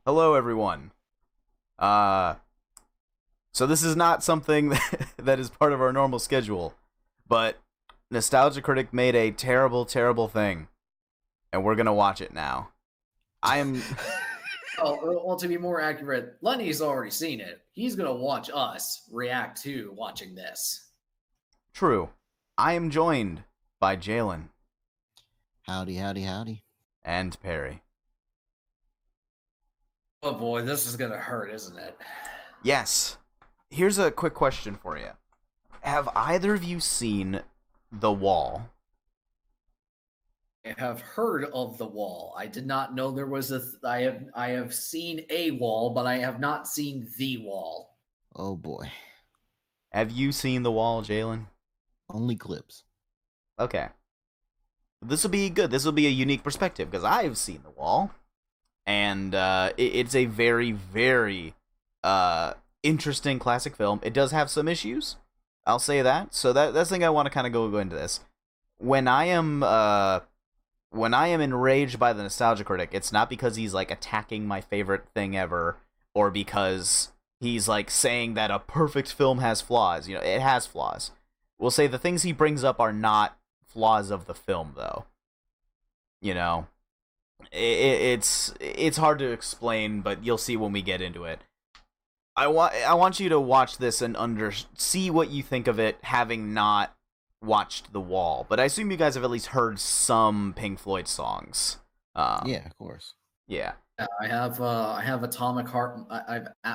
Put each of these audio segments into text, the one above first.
Hello, everyone. Uh, so this is not something that is part of our normal schedule, but Nostalgia Critic made a terrible, terrible thing, and we're gonna watch it now. I am Well, to be more accurate, Lenny's already seen it. He's gonna watch us react to watching this. true. I am joined by Jalen Howdy, howdy, howdy. and Perry. Oh boy, this is gonna hurt, isn't it? Yes. Here's a quick question for you. Have either of you seen The Wall? I have heard of the wall. I did not know there was a. I have seen a wall, but I have not seen the wall. Oh boy. Have you seen The Wall, Jalen? Only clips. Okay. This will be good. This will be a unique perspective because I've seen The Wall, and it's a very, very interesting classic film. It does have some issues. I'll say that. So that's the thing I want to kind of go into this. When I am enraged by the Nostalgia Critic, it's not because he's like attacking my favorite thing ever, or because he's like saying that a perfect film has flaws. You know, it has flaws. We'll say the things he brings up are not flaws of the film, though. You know, it's hard to explain, but you'll see when we get into it. I want you to watch this and see what you think of it, having not watched The Wall. But I assume you guys have at least heard some Pink Floyd songs. Yeah, of course. Yeah. Yeah, I have Atomic Heart.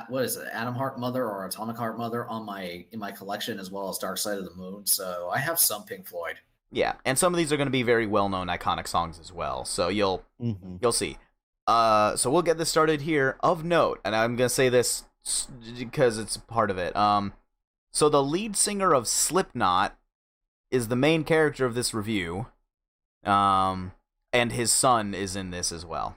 What is it? Atom Heart Mother or Atomic Heart Mother on in my collection, as well as Dark Side of the Moon. So I have some Pink Floyd. Yeah, and some of these are going to be very well-known, iconic songs as well. So you'll see. So we'll get this started here. Of note, and I'm going to say this because it's part of it. So the lead singer of Slipknot is the main character of this review. And his son is in this as well.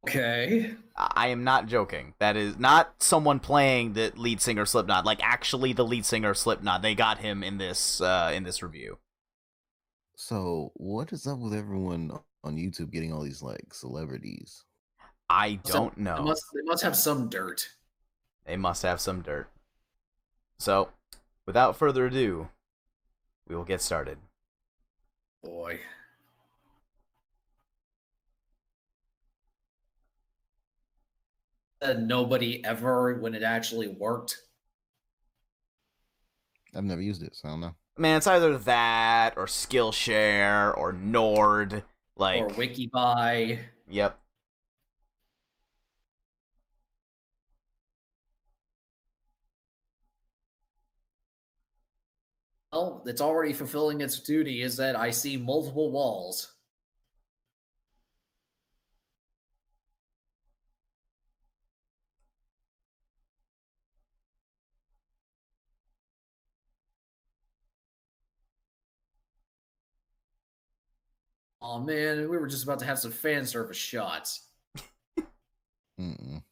Okay. I am not joking. That is not someone playing the lead singer of Slipknot. Like actually, the lead singer of Slipknot. They got him in this review. So, what is up with everyone on YouTube getting all these like celebrities? I don't know. They must have some dirt. They must have some dirt. So, without further ado, we will get started. Boy. Nobody ever when it actually worked. I've never used it, so I don't know. Man, it's either that or Skillshare or Nord, like or Wikibuy. Yep. Well, it's already fulfilling its duty. Is that I see multiple walls. Oh man, we were just about to have some fan service shots. Mm-mm.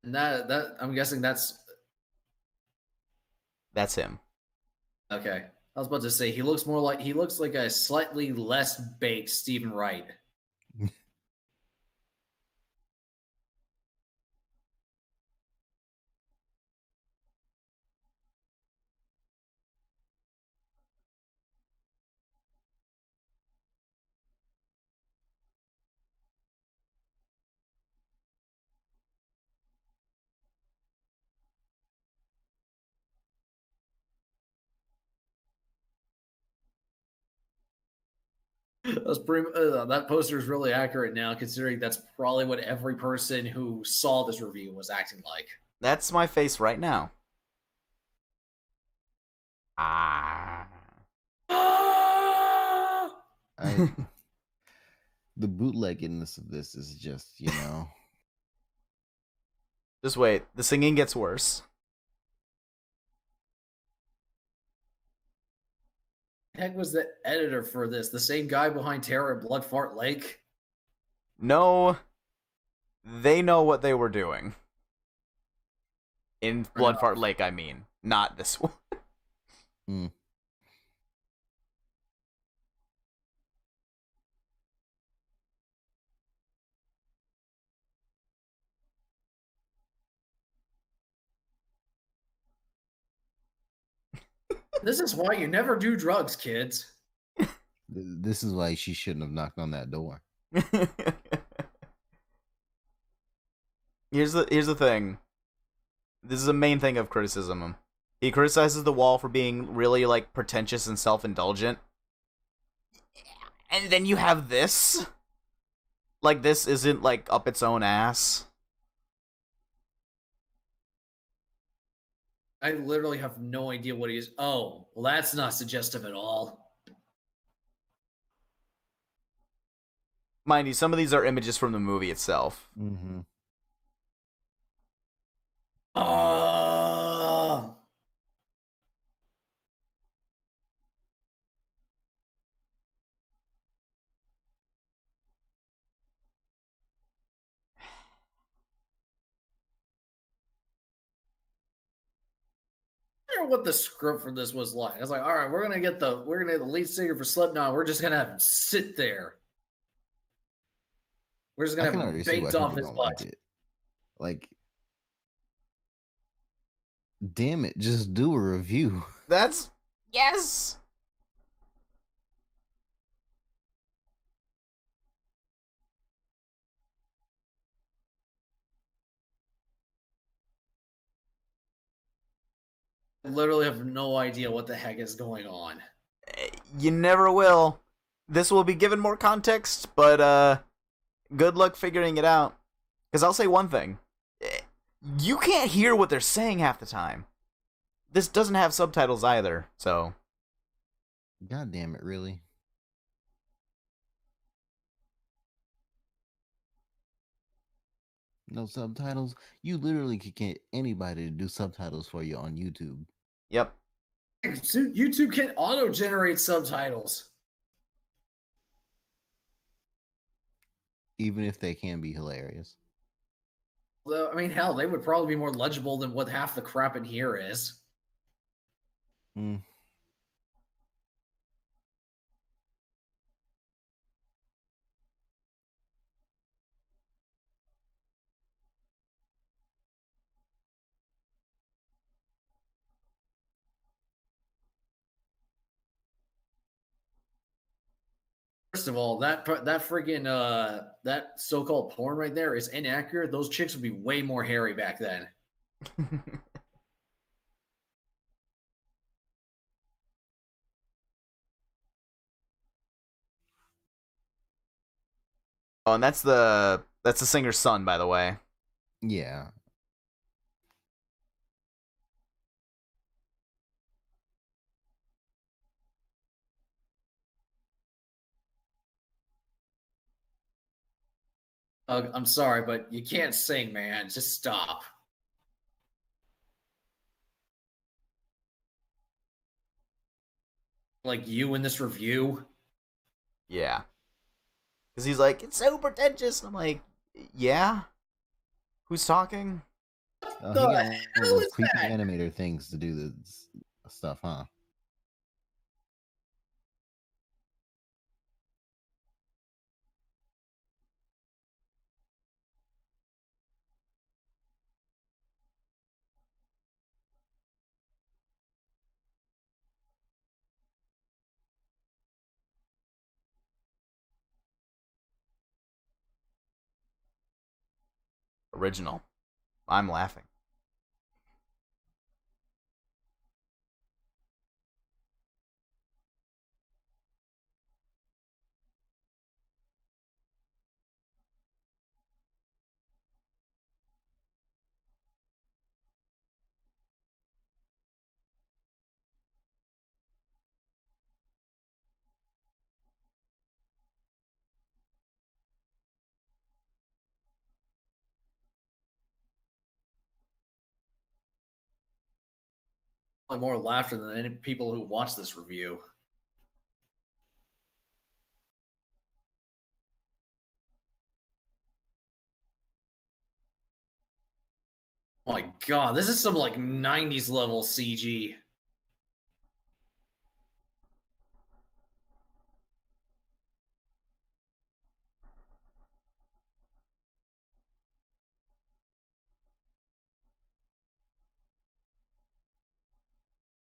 And that I'm guessing that's him. okay. I was about to say he looks like a slightly less baked Stephen Wright. That poster is really accurate now, considering that's probably what every person who saw this review was acting like. That's my face right now. Ah. The bootleggedness of this is just, Just wait. The singing gets worse. Heck was the editor for this? The same guy behind Terror at Blood Fart Lake? No. they know what they were doing. In Fair enough. Bloodfart Lake, I mean. Not this one. Mm. This is why you never do drugs, kids. This is why she shouldn't have knocked on that door. Here's the thing. This is the main thing of criticism. He criticizes the wall for being really like pretentious and self-indulgent. And then you have this? Like this isn't like up its own ass. I literally have no idea what he is. Oh, well, that's not suggestive at all. Mind you, some of these are images from the movie itself. Mm-hmm. I wonder what the script for this was like. I was like, all right, we're gonna get the lead singer for Slipknot. We're just gonna have him sit there. We're just gonna I can have already him see why baked off people his don't butt. like it. Like, damn it, just do a review. That's yes. I literally have no idea what the heck is going on. You never will. This will be given more context, but good luck figuring it out. Because I'll say one thing. You can't hear what they're saying half the time. This doesn't have subtitles either, so... God damn it, really? No subtitles? You literally could get anybody to do subtitles for you on YouTube. Yep. YouTube can auto-generate subtitles. Even if they can be hilarious. I mean, hell, they would probably be more legible than what half the crap in here is. Mm. First of all, that freaking that so-called porn right there is inaccurate. Those chicks would be way more hairy back then. Oh, and that's the singer's son, by the way. Yeah. I'm sorry, but you can't sing, man. Just stop. Like you in this review. Yeah. Because he's like, it's so pretentious. I'm like, yeah? Who's talking? Oh, The he got one of hell those is creepy that? animator things to do the stuff, huh? Original. I'm laughing. More laughter than any people who watch this review. Oh my god, this is some like 90s level CG.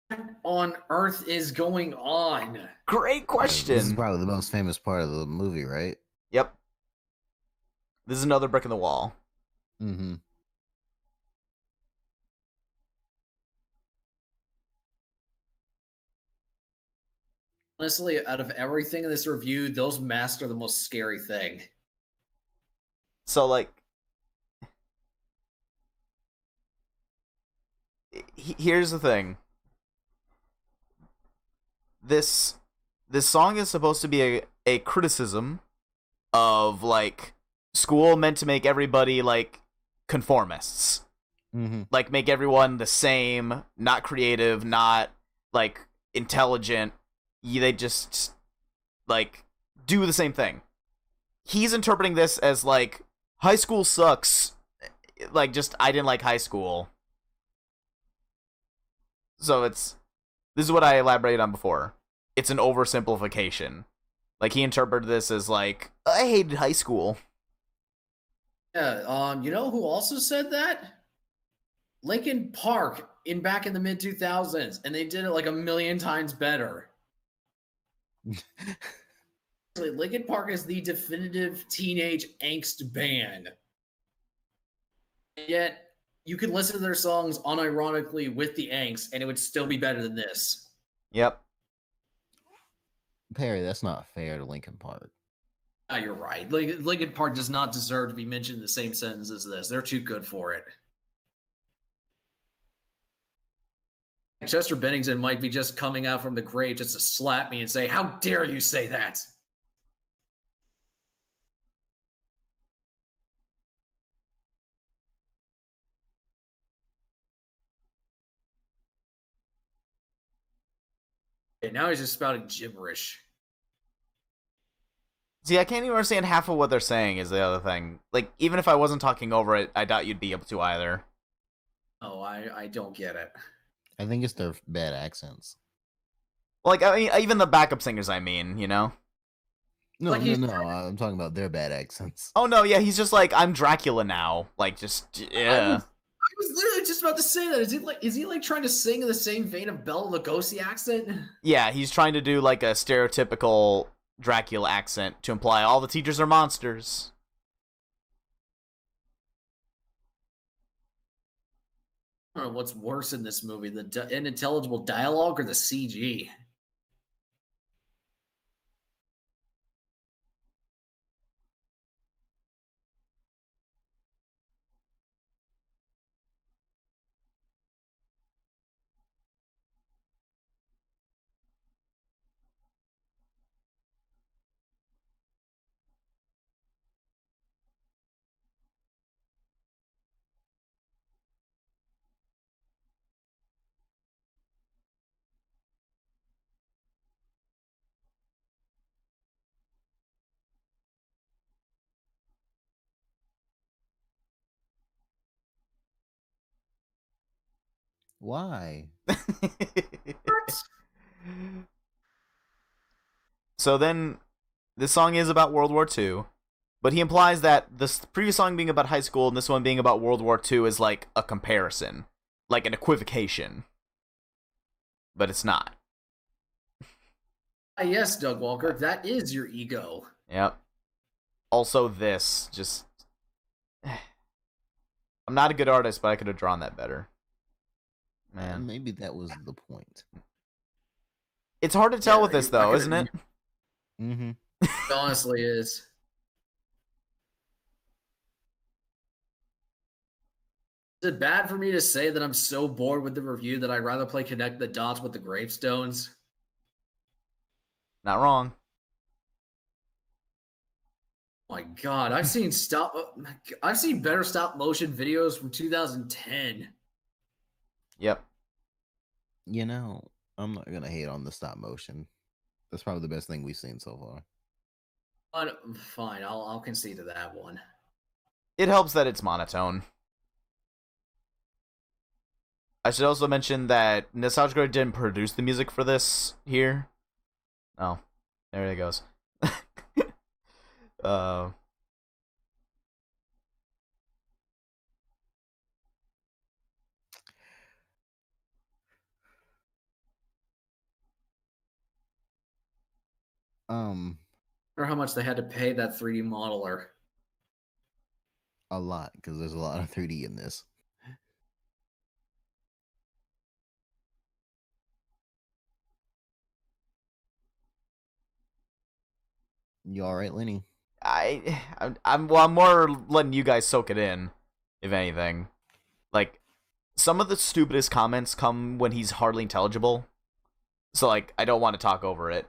What on earth is going on? Great This is question. probably the most famous part of the movie, right? Yep. This is another brick in the wall. Mm-hmm. Honestly, out of everything in this review, those masks are the most scary thing. So like, here's the thing. This song is supposed to be a criticism of like school meant to make everybody like conformists. Mm-hmm. Like make everyone the same, not creative, not like intelligent. They just like do the same thing. He's interpreting this as like high school sucks. Like just I didn't like high school. So this is what I elaborated on before. It's an oversimplification. Like he interpreted this as like I hated high school. Yeah, you know who also said that? Linkin Park back in the mid 2000s, and they did it like a million times better. Linkin Park is the definitive teenage angst band. Yet you could listen to their songs unironically with the angst, and it would still be better than this. Yep. Perry, that's not fair to Linkin Park. Ah, you're right. Linkin Park does not deserve to be mentioned in the same sentence as this. They're too good for it. Chester Bennington might be just coming out from the grave just to slap me and say, "How dare you say that?" And now he's just spouting gibberish. See, I can't even understand half of what they're saying is the other thing. Like, even if I wasn't talking over it, I doubt you'd be able to either. Oh, I don't get it. I think it's their bad accents. Like, I mean, even the backup singers, I mean, you know? No, Like no. I'm talking about their bad accents. Oh, no, yeah, he's just like, I'm Dracula now. Like, just, yeah. I was literally just about to say that. Is he like trying to sing in the same vein of Bela Lugosi accent? Yeah, he's trying to do, like, a stereotypical Dracula accent to imply all the teachers are monsters. I don't know what's worse in this movie, the unintelligible dialogue or the CG. Why? So then, this song is about World War II, but he implies that this previous song being about high school and this one being about World War II is like a comparison, like an equivocation. But it's not. Yes, Doug Walker, that is your ego. Yep. Also, this just. I'm not a good artist, but I could have drawn that better. Man. Maybe that was the point. It's hard to tell with this, though, isn't it? Mm-hmm. It honestly is. Is it bad for me to say that I'm so bored with the review that I'd rather play Connect the Dots with the Gravestones? Not wrong. Oh my God, I've seen better stop motion videos from 2010. Yep. You know, I'm not gonna hate on the stop motion. That's probably the best thing we've seen so far. But fine, I'll concede to that one. It helps that it's monotone. I should also mention that Nostalgia didn't produce the music for this here. Oh, there it goes. uh, Or how much they had to pay that 3D modeler. A lot, because there's a lot of 3D in this. You all right, Lenny? I'm more letting you guys soak it in, if anything. Like, some of the stupidest comments come when he's hardly intelligible. So, like, I don't want to talk over it.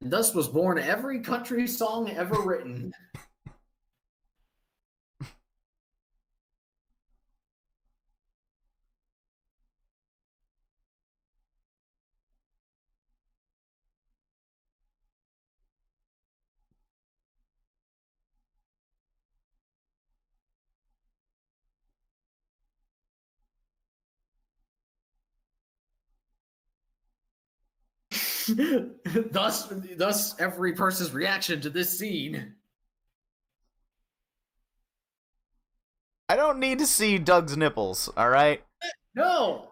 And thus was born every country song ever written. thus every person's reaction to this scene. I don't need to see Doug's nipples, alright? No.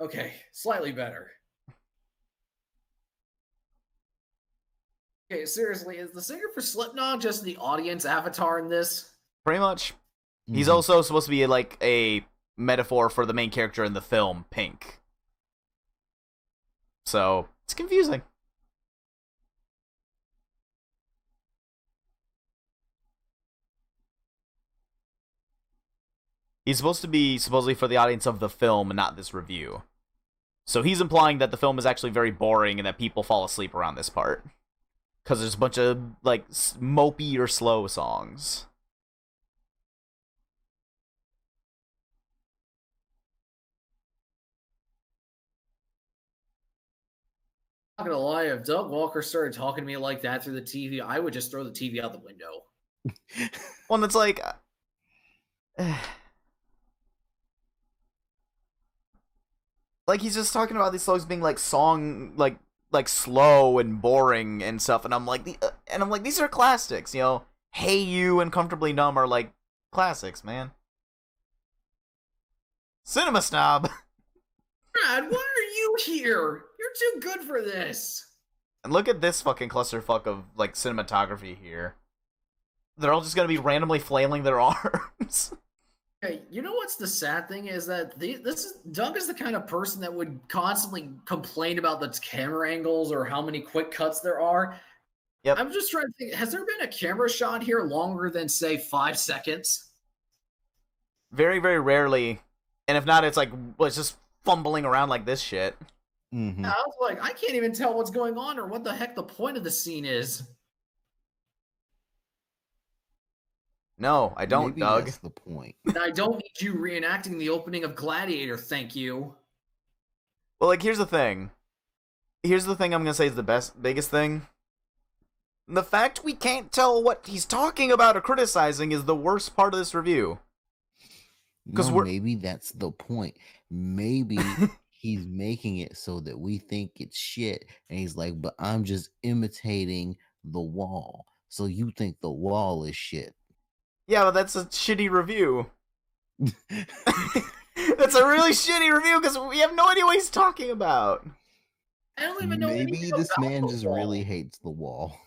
Okay, slightly better. Okay, seriously, is the singer for Slipknot just the audience avatar in this? Pretty much. He's also supposed to be like a metaphor for the main character in the film, Pink. So, it's confusing. He's supposed to be supposedly for the audience of the film and not this review. So he's implying that the film is actually very boring and that people fall asleep around this part. Because there's a bunch of, like, mopey or slow songs. I'm not gonna lie, if Doug Walker started talking to me like that through the TV, I would just throw the TV out the window. One that's like... like, he's just talking about these songs being, like, like slow and boring and stuff, and I'm like, these are classics, you know? Hey You and Comfortably Numb are, like, classics, man. Cinema snob! Brad, why are you here? You're too good for this. And look at this fucking clusterfuck of, like, cinematography here. They're all just gonna be randomly flailing their arms. Okay, you know what's the sad thing is that Doug is the kind of person that would constantly complain about the camera angles or how many quick cuts there are. Yep. I'm just trying to think, has there been a camera shot here longer than, say, 5 seconds? Very, very rarely. And if not, it's like, well, it's just fumbling around like this shit. Mm-hmm. I was like, I can't even tell what's going on or what the heck the point of the scene is. No, I don't, Maybe Doug. That's the point. And I don't need you reenacting the opening of Gladiator, thank you. Well, like, here's the thing. Here's the thing I'm gonna say is the biggest thing. The fact we can't tell what he's talking about or criticizing is the worst part of this review. No, maybe that's the point. Maybe he's making it so that we think it's shit, and he's like, but I'm just imitating the Wall, so you think the Wall is shit. Yeah, but that's a shitty review. That's a really shitty review because we have no idea what he's talking about. I don't even know. Maybe this man just really hates the Wall.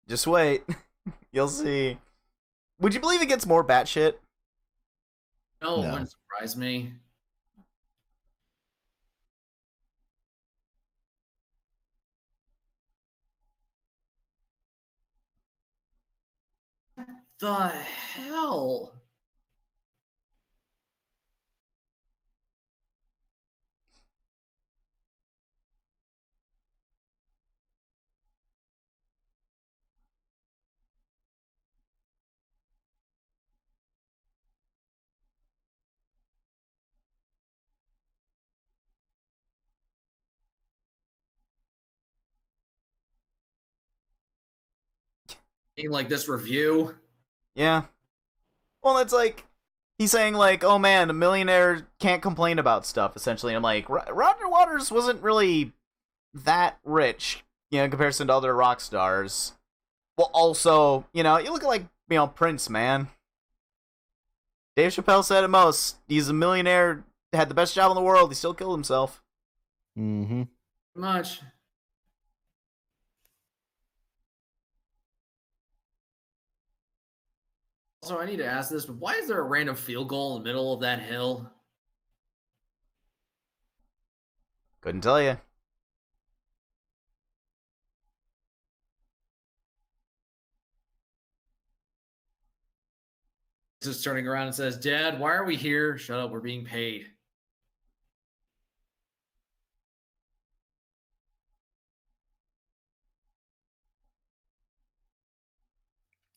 Just wait. You'll see. Would you believe it gets more batshit? No, it wouldn't surprise me. the hell? Like this review? Yeah. Well, it's like he's saying like, "Oh man, a millionaire can't complain about stuff." Essentially, I'm like, Roger Waters wasn't really that rich, in comparison to other rock stars. Well, also, you look at like Prince, man. Dave Chappelle said it most. He's a millionaire, had the best job in the world. He still killed himself. Mm-hmm. Much. Also, I need to ask this, but why is there a random field goal in the middle of that hill? Couldn't tell you. Just turning around and says, "Dad, why are we here? Shut up, we're being paid."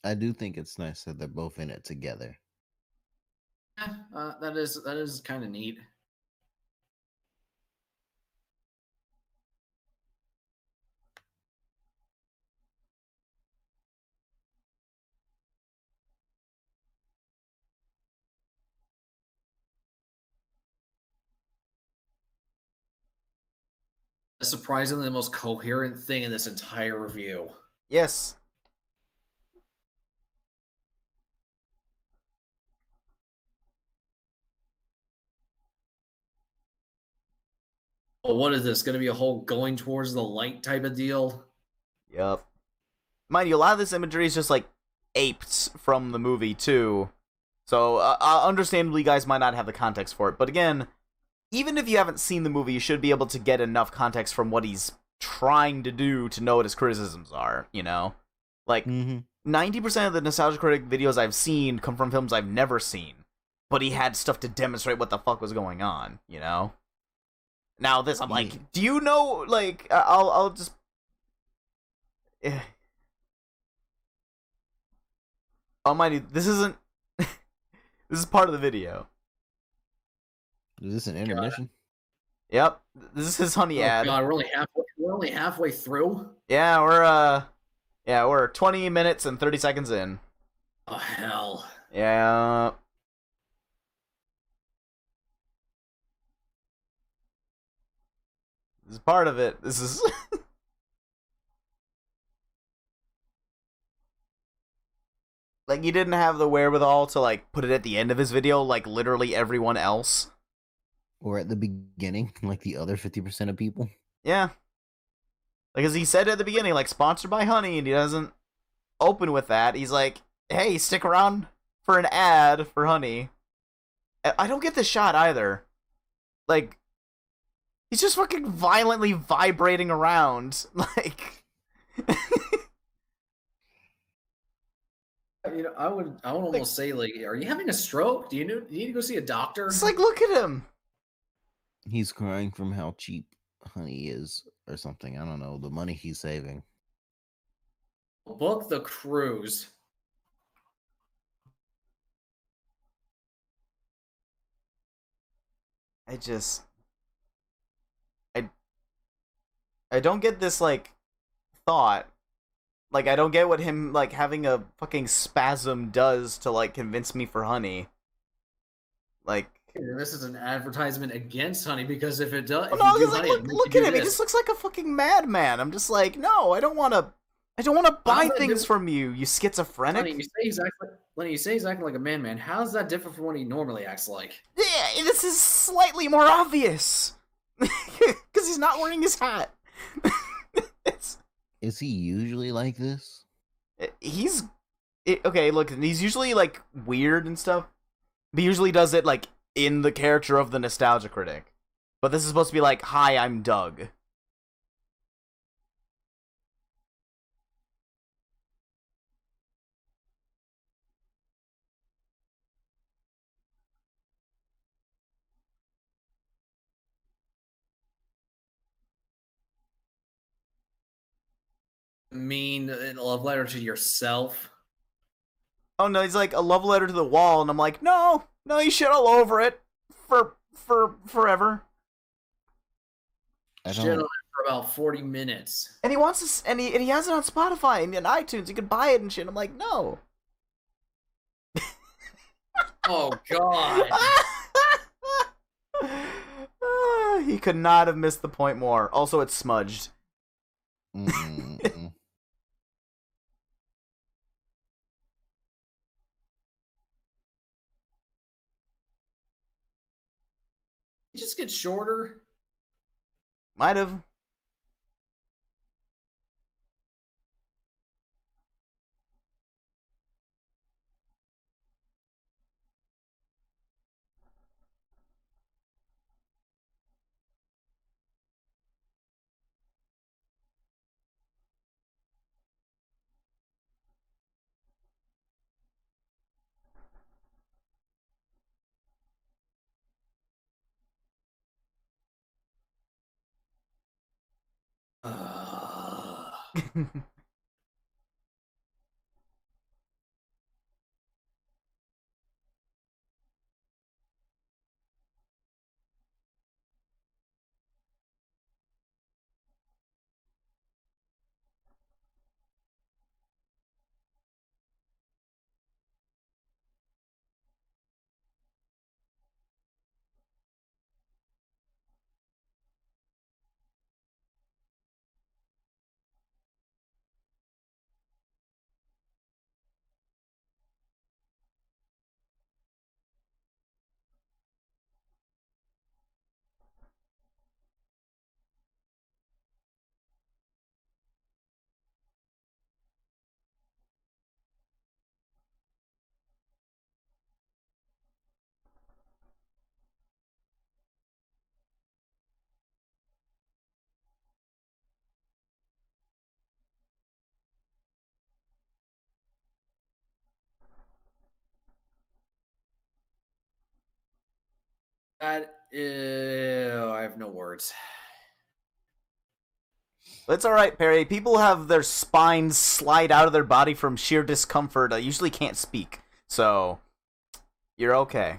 I do think it's nice that they're both in it together. Yeah, that is kind of neat. Surprisingly, the most coherent thing in this entire review. Yes. Oh, what is this? Going to be a whole going towards the light type of deal? Yep. Mind you, a lot of this imagery is just like aped from the movie too. So, understandably, you guys might not have the context for it. But again, even if you haven't seen the movie, you should be able to get enough context from what he's trying to do to know what his criticisms are, Like, 90% of the Nostalgia Critic videos I've seen come from films I've never seen. But he had stuff to demonstrate what the fuck was going on, Now this, I'm like, do you know, like, I'll just... Oh, mind you, this isn't... This is part of the video. Is this an intermission? Yep, this is his honey ad. God, we're only halfway through. Yeah, we're 20 minutes and 30 seconds in. Oh hell. Yeah. This is part of it. This is like, he didn't have the wherewithal to like put it at the end of his video like literally everyone else. Or at the beginning, like the other 50% of people. Yeah. Like, as he said at the beginning, like, sponsored by Honey, and he doesn't open with that. He's like, hey, stick around for an ad for Honey. I don't get the shot either. Like, he's just fucking violently vibrating around. Like... I would almost say, like, are you having a stroke? Do you need to go see a doctor? It's like, look at him. He's crying from how cheap Honey is or something. I don't know. The money he's saving. Book the cruise. I don't get this, like, thought. Like, I don't get what him, like, having a fucking spasm does to, like, convince me for Honey. Like... This is an advertisement against Honey, because if it does... Well, no, because, like, look at him. He just looks like a fucking madman. I'm just like, no, I don't want to buy things from you, you schizophrenic. Honey, you say he's acting like a man. How's that different from what he normally acts like? Yeah, this is slightly more obvious. Because he's not wearing his hat. Is he usually like this? Okay, look, he's usually, like, weird and stuff. But he usually does it, like, in the character of the Nostalgia Critic. But this is supposed to be like, hi, I'm Doug. Mean a love letter to yourself? Oh no, he's like a love letter to the wall, and I'm like, no, you shit all over it for forever. Shit on it for about 40 minutes. And he wants this, and he has it on Spotify and in iTunes. You can buy it and shit. I'm like, no. Oh god. He could not have missed the point more. Also, it's smudged. Mm-hmm. It just gets shorter. Might have. I have no words. It's alright, Perry. People have their spines slide out of their body from sheer discomfort. I usually can't speak. So, you're okay.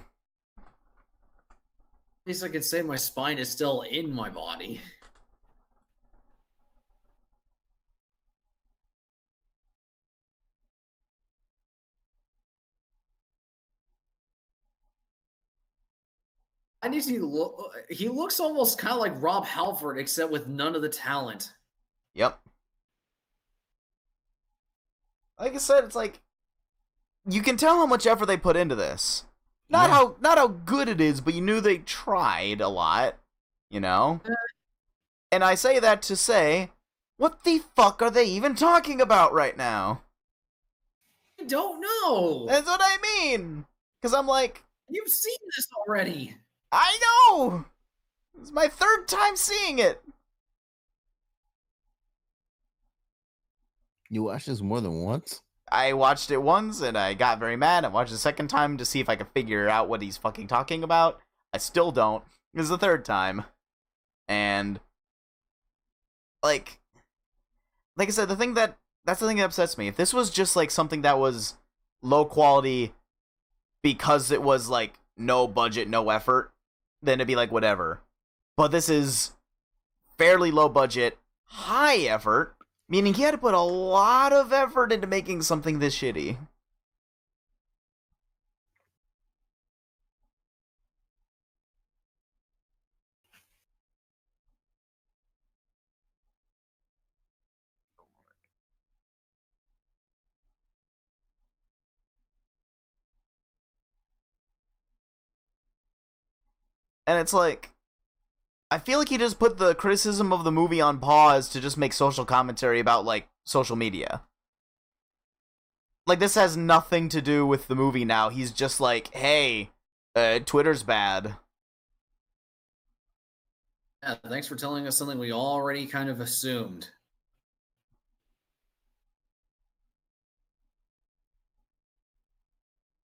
At least I can say my spine is still in my body. I need to look. He looks almost kind of like Rob Halford, except with none of the talent. Yep. Like I said, it's like you can tell how much effort they put into this. Not how good it is, but you knew they tried a lot, you know? And I say that to say, what the fuck are they even talking about right now? I don't know. That's what I mean. Because I'm like, you've seen this already. I know! It's my third time seeing it. You watched this more than once? I watched it once and I got very mad. I watched it a second time to see if I could figure out what he's fucking talking about. I still don't. This is the third time. And like I said, that's the thing that upsets me. If this was just like something that was low quality because it was like no budget, no effort, then it'd be like whatever. But this is fairly low budget, high effort. Meaning he had to put a lot of effort into making something this shitty. And it's like, I feel like he just put the criticism of the movie on pause to just make social commentary about, like, social media. Like, this has nothing to do with the movie now. He's just like, hey, Twitter's bad. Yeah, thanks for telling us something we already kind of assumed.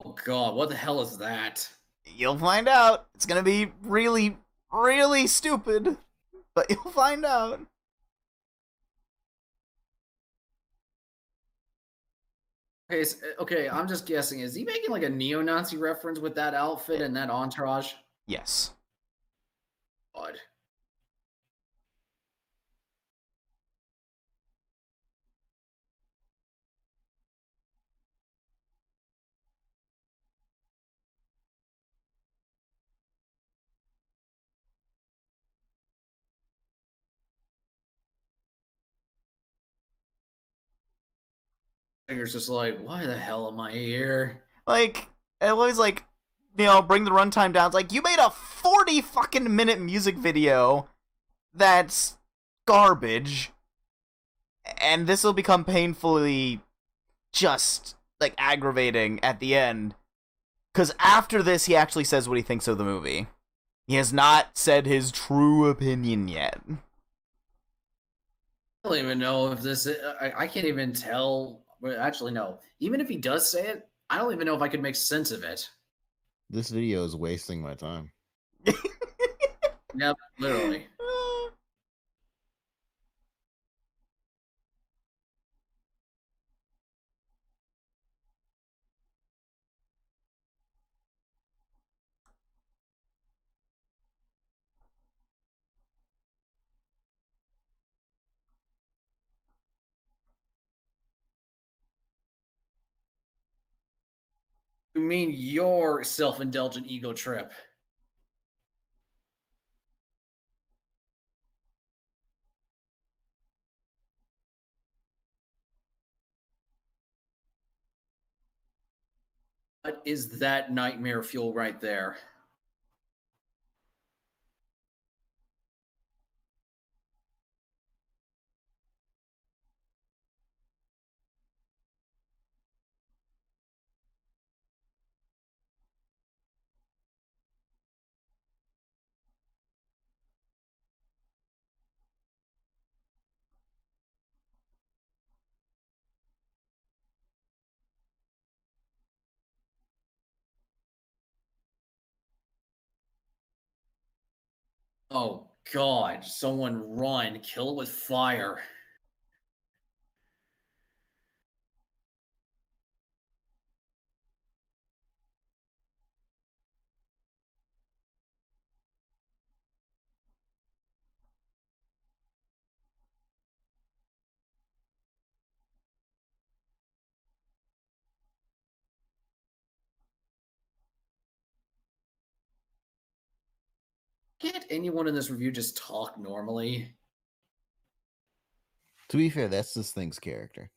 Oh god, what the hell is that? You'll find out. It's gonna be really, really stupid. But you'll find out. Okay, I'm just guessing. Is he making like a neo-Nazi reference with that outfit and that entourage? Yes. God. Finger's just like, why the hell am I here? Like, it was like, you know, bring the runtime down. It's like, you made a 40 fucking minute music video that's garbage, and this will become painfully just, like, aggravating at the end. Because after this, he actually says what he thinks of the movie. He has not said his true opinion yet. I don't even know if this. I can't even tell. Well, actually, no. Even if he does say it, I don't even know if I could make sense of it. This video is wasting my time. Yep, literally. You mean your self-indulgent ego trip? What is that nightmare fuel right there? Oh God! Someone run! Kill it with fire! Can't anyone in this review just talk normally? To be fair, that's this thing's character.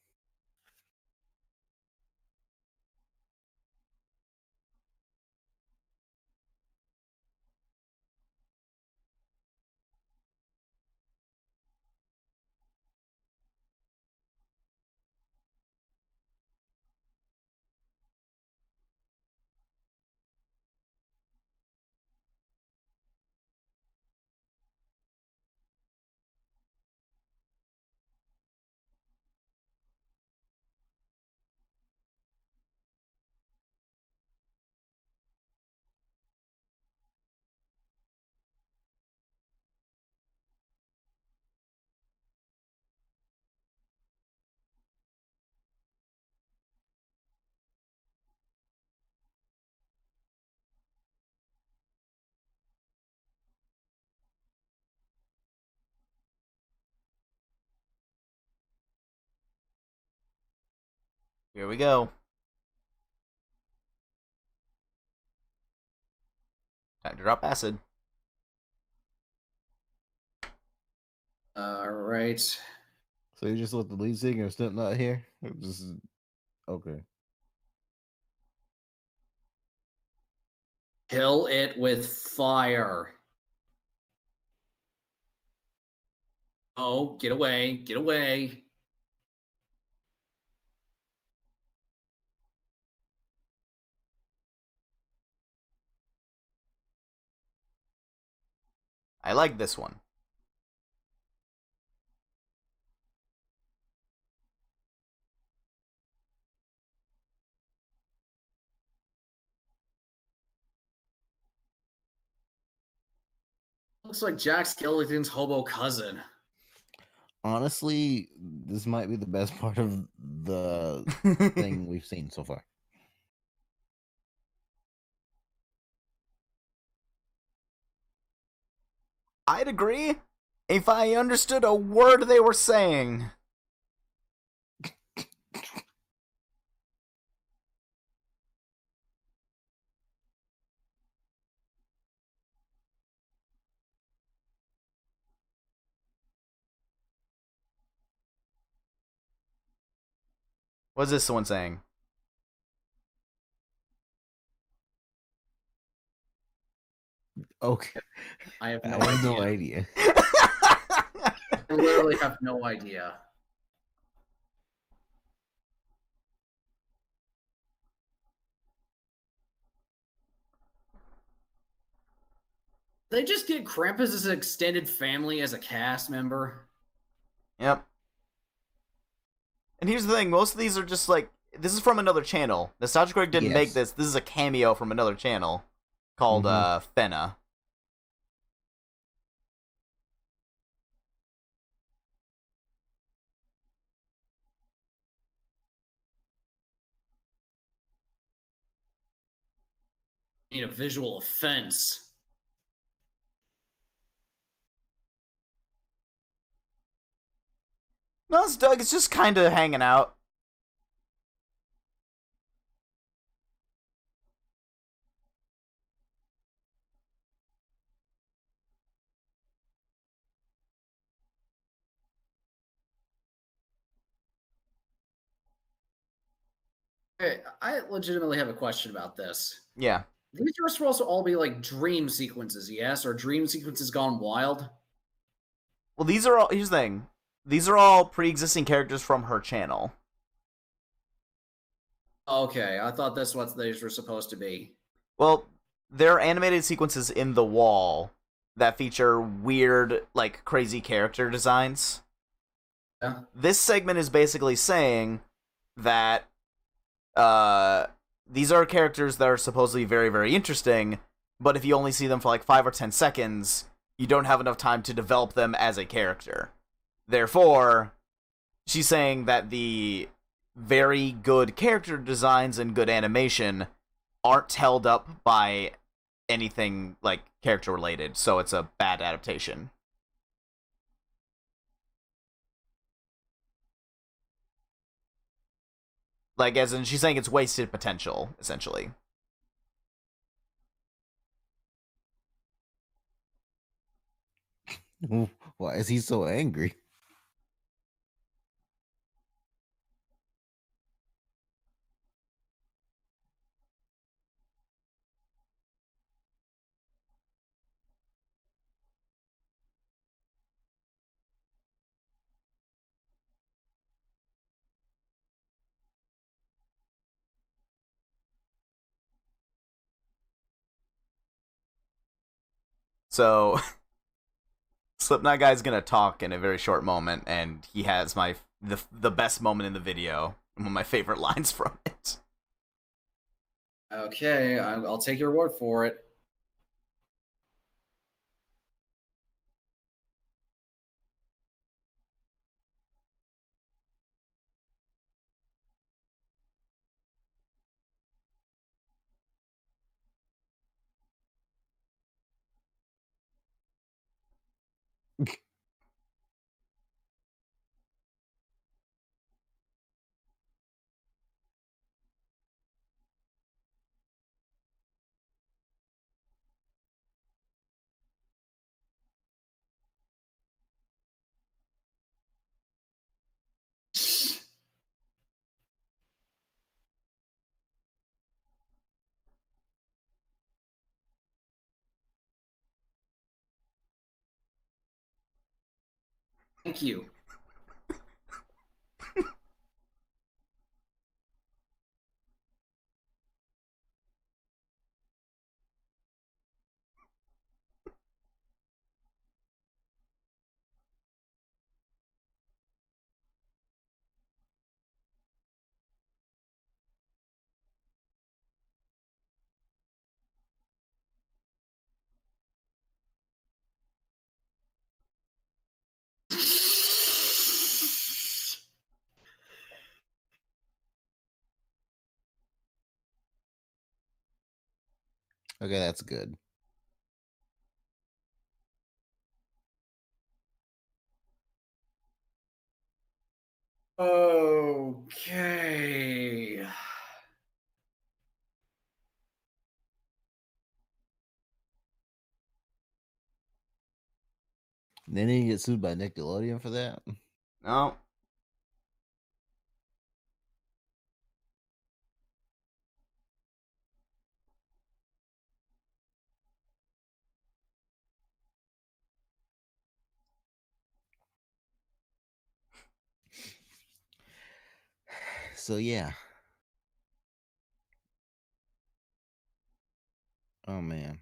Here we go. Time to drop acid. All right. So you just let the lead singer Slipknot here? Just okay. Kill it with fire. Oh, get away! Get away! I like this one. Looks like Jack Skellington's hobo cousin. Honestly, this might be the best part of the thing we've seen so far. I'd agree if I understood a word they were saying. What's this one saying? Okay. I have no idea. I literally have no idea. They just get Krampus' extended family as a cast member. Yep. And here's the thing, most of these are just like, this is from another channel. Nostalgia Critic didn't make this. This is a cameo from another channel called Fenna. Need a visual offense. No, it's Doug. It's just kind of hanging out. Okay, I legitimately have a question about this. Yeah. These are supposed to all be like dream sequences, yes? Or dream sequences gone wild? Well, these are all. Here's the thing. These are all pre-existing characters from her channel. Okay, I thought that's what these were supposed to be. Well, there are animated sequences in the wall that feature weird, like, crazy character designs. Yeah. This segment is basically saying that these are characters that are supposedly very, very interesting, but if you only see them for like 5 or 10 seconds, you don't have enough time to develop them as a character. Therefore, she's saying that the very good character designs and good animation aren't held up by anything like character related, so it's a bad adaptation. Like, as in, she's saying it's wasted potential, essentially. Why is he so angry? So, Slipknot guy's gonna talk in a very short moment, and he has the best moment in the video, one of my favorite lines from it. Okay, I'll take your word for it. Thank you. Okay, that's good. Okay. Then he get sued by Nickelodeon for that. No. So yeah. Oh man.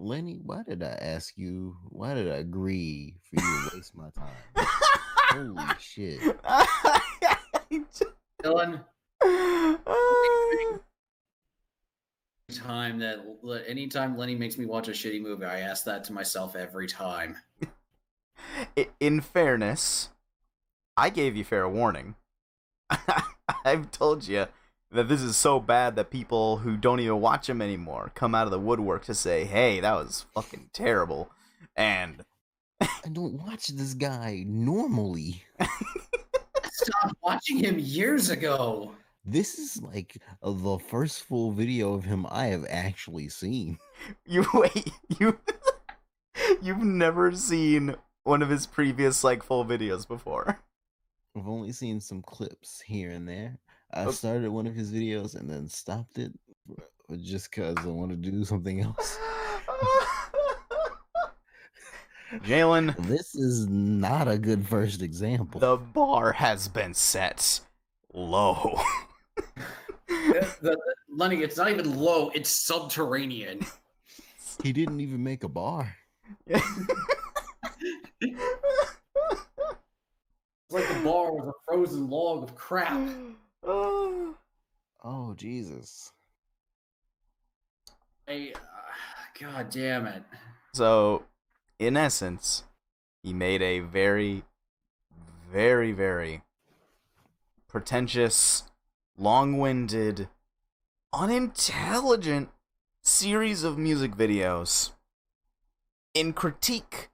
Lenny, why did I ask you? Why did I agree for you to waste my time? Holy shit. Dylan, anytime Lenny makes me watch a shitty movie, I ask that to myself every time. In fairness, I gave you fair warning. I've told you that this is so bad that people who don't even watch him anymore come out of the woodwork to say, hey, that was fucking terrible. And I don't watch this guy normally. I stopped watching him years ago. This is like the first full video of him I have actually seen. you've never seen one of his previous like full videos before. I've only seen some clips here and there. I started one of his videos and then stopped it just because I want to do something else. Jalen, this is not a good first example. The bar has been set low. Lenny, it's not even low, it's subterranean. He didn't even make a bar. It's like the bar was a frozen log of crap. Oh, Jesus. God damn it. So, in essence, he made a very, very, very pretentious, long-winded, unintelligent series of music videos in critique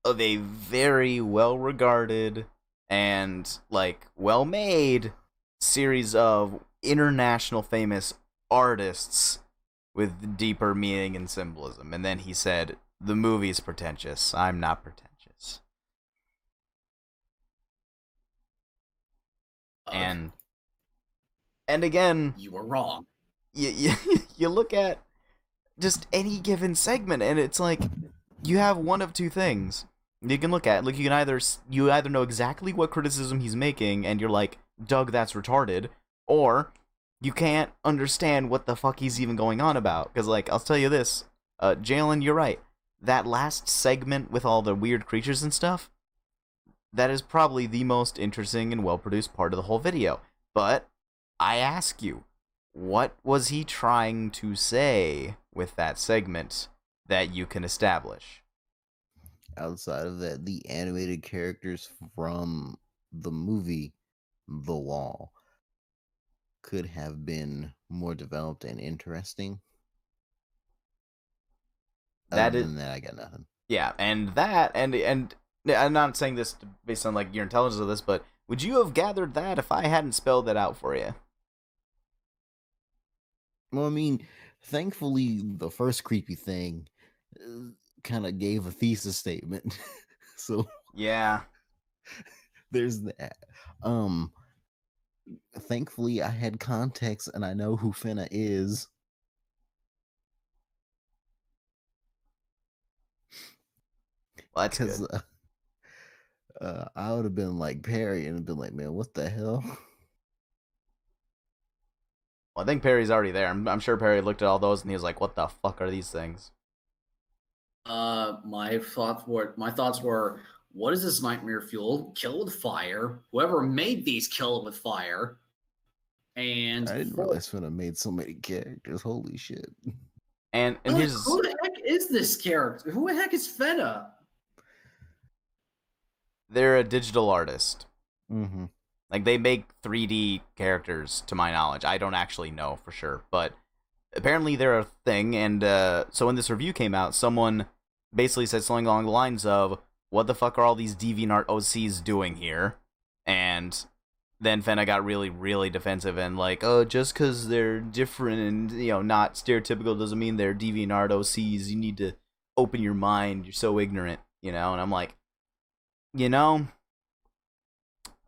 of a very well-regarded and, like, well-made series of international famous artists with deeper meaning and symbolism. And then he said, the movie's pretentious. I'm not pretentious. And again, you were wrong. You look at just any given segment, and it's like you have one of two things you can look at. Like you either know exactly what criticism he's making, and you're like, Doug, that's retarded, or you can't understand what the fuck he's even going on about. Because like I'll tell you this, Jalen, you're right. That last segment with all the weird creatures and stuff, that is probably the most interesting and well-produced part of the whole video. But I ask you, what was he trying to say with that segment that you can establish? Outside of that, the animated characters from the movie The Wall could have been more developed and interesting. Other than that, I got nothing. Yeah, and I'm not saying this based on like your intelligence of this, but would you have gathered that if I hadn't spelled that out for you? Well, I mean, thankfully, the first creepy thing kind of gave a thesis statement. So Yeah. there's that. Um, Thankfully, I had context and I know who Finna is. Well, that's Because good. I would have been like Perry and been like, man, what the hell? Well, I think Perry's already there. I'm sure Perry looked at all those and he was like, "What the fuck are these things?" My thoughts were, what is this nightmare fuel? Kill with fire. Whoever made these, kill it with fire. And I didn't realize Finna made so many characters. Holy shit. And his who the heck is this character? Who the heck is Feta? they're a digital artist. Mm-hmm. Like they make 3D characters, to my knowledge. I don't actually know for sure, but apparently they're a thing. And so when this review came out, someone basically said something along the lines of, "What the fuck are all these DeviantArt OCs doing here?" And then Fenna got really, really defensive and like, "Oh, just because they're different and not stereotypical doesn't mean they're DeviantArt OCs. You need to open your mind. You're so ignorant." And I'm like, you know.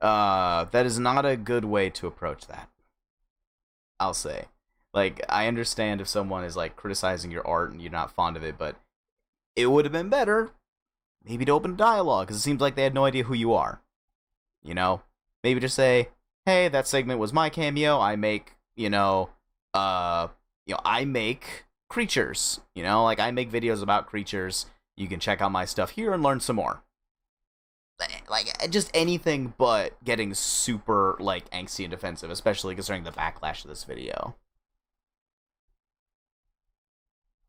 That is not a good way to approach that. I'll say. Like, I understand if someone is like criticizing your art and you're not fond of it, but it would have been better maybe to open a dialogue, because it seems like they had no idea who you are. Maybe just say, "Hey, that segment was my cameo. I make, I make creatures. Like I make videos about creatures. You can check out my stuff here and learn some more." Like, just anything but getting super, like, angsty and defensive, especially considering the backlash of this video.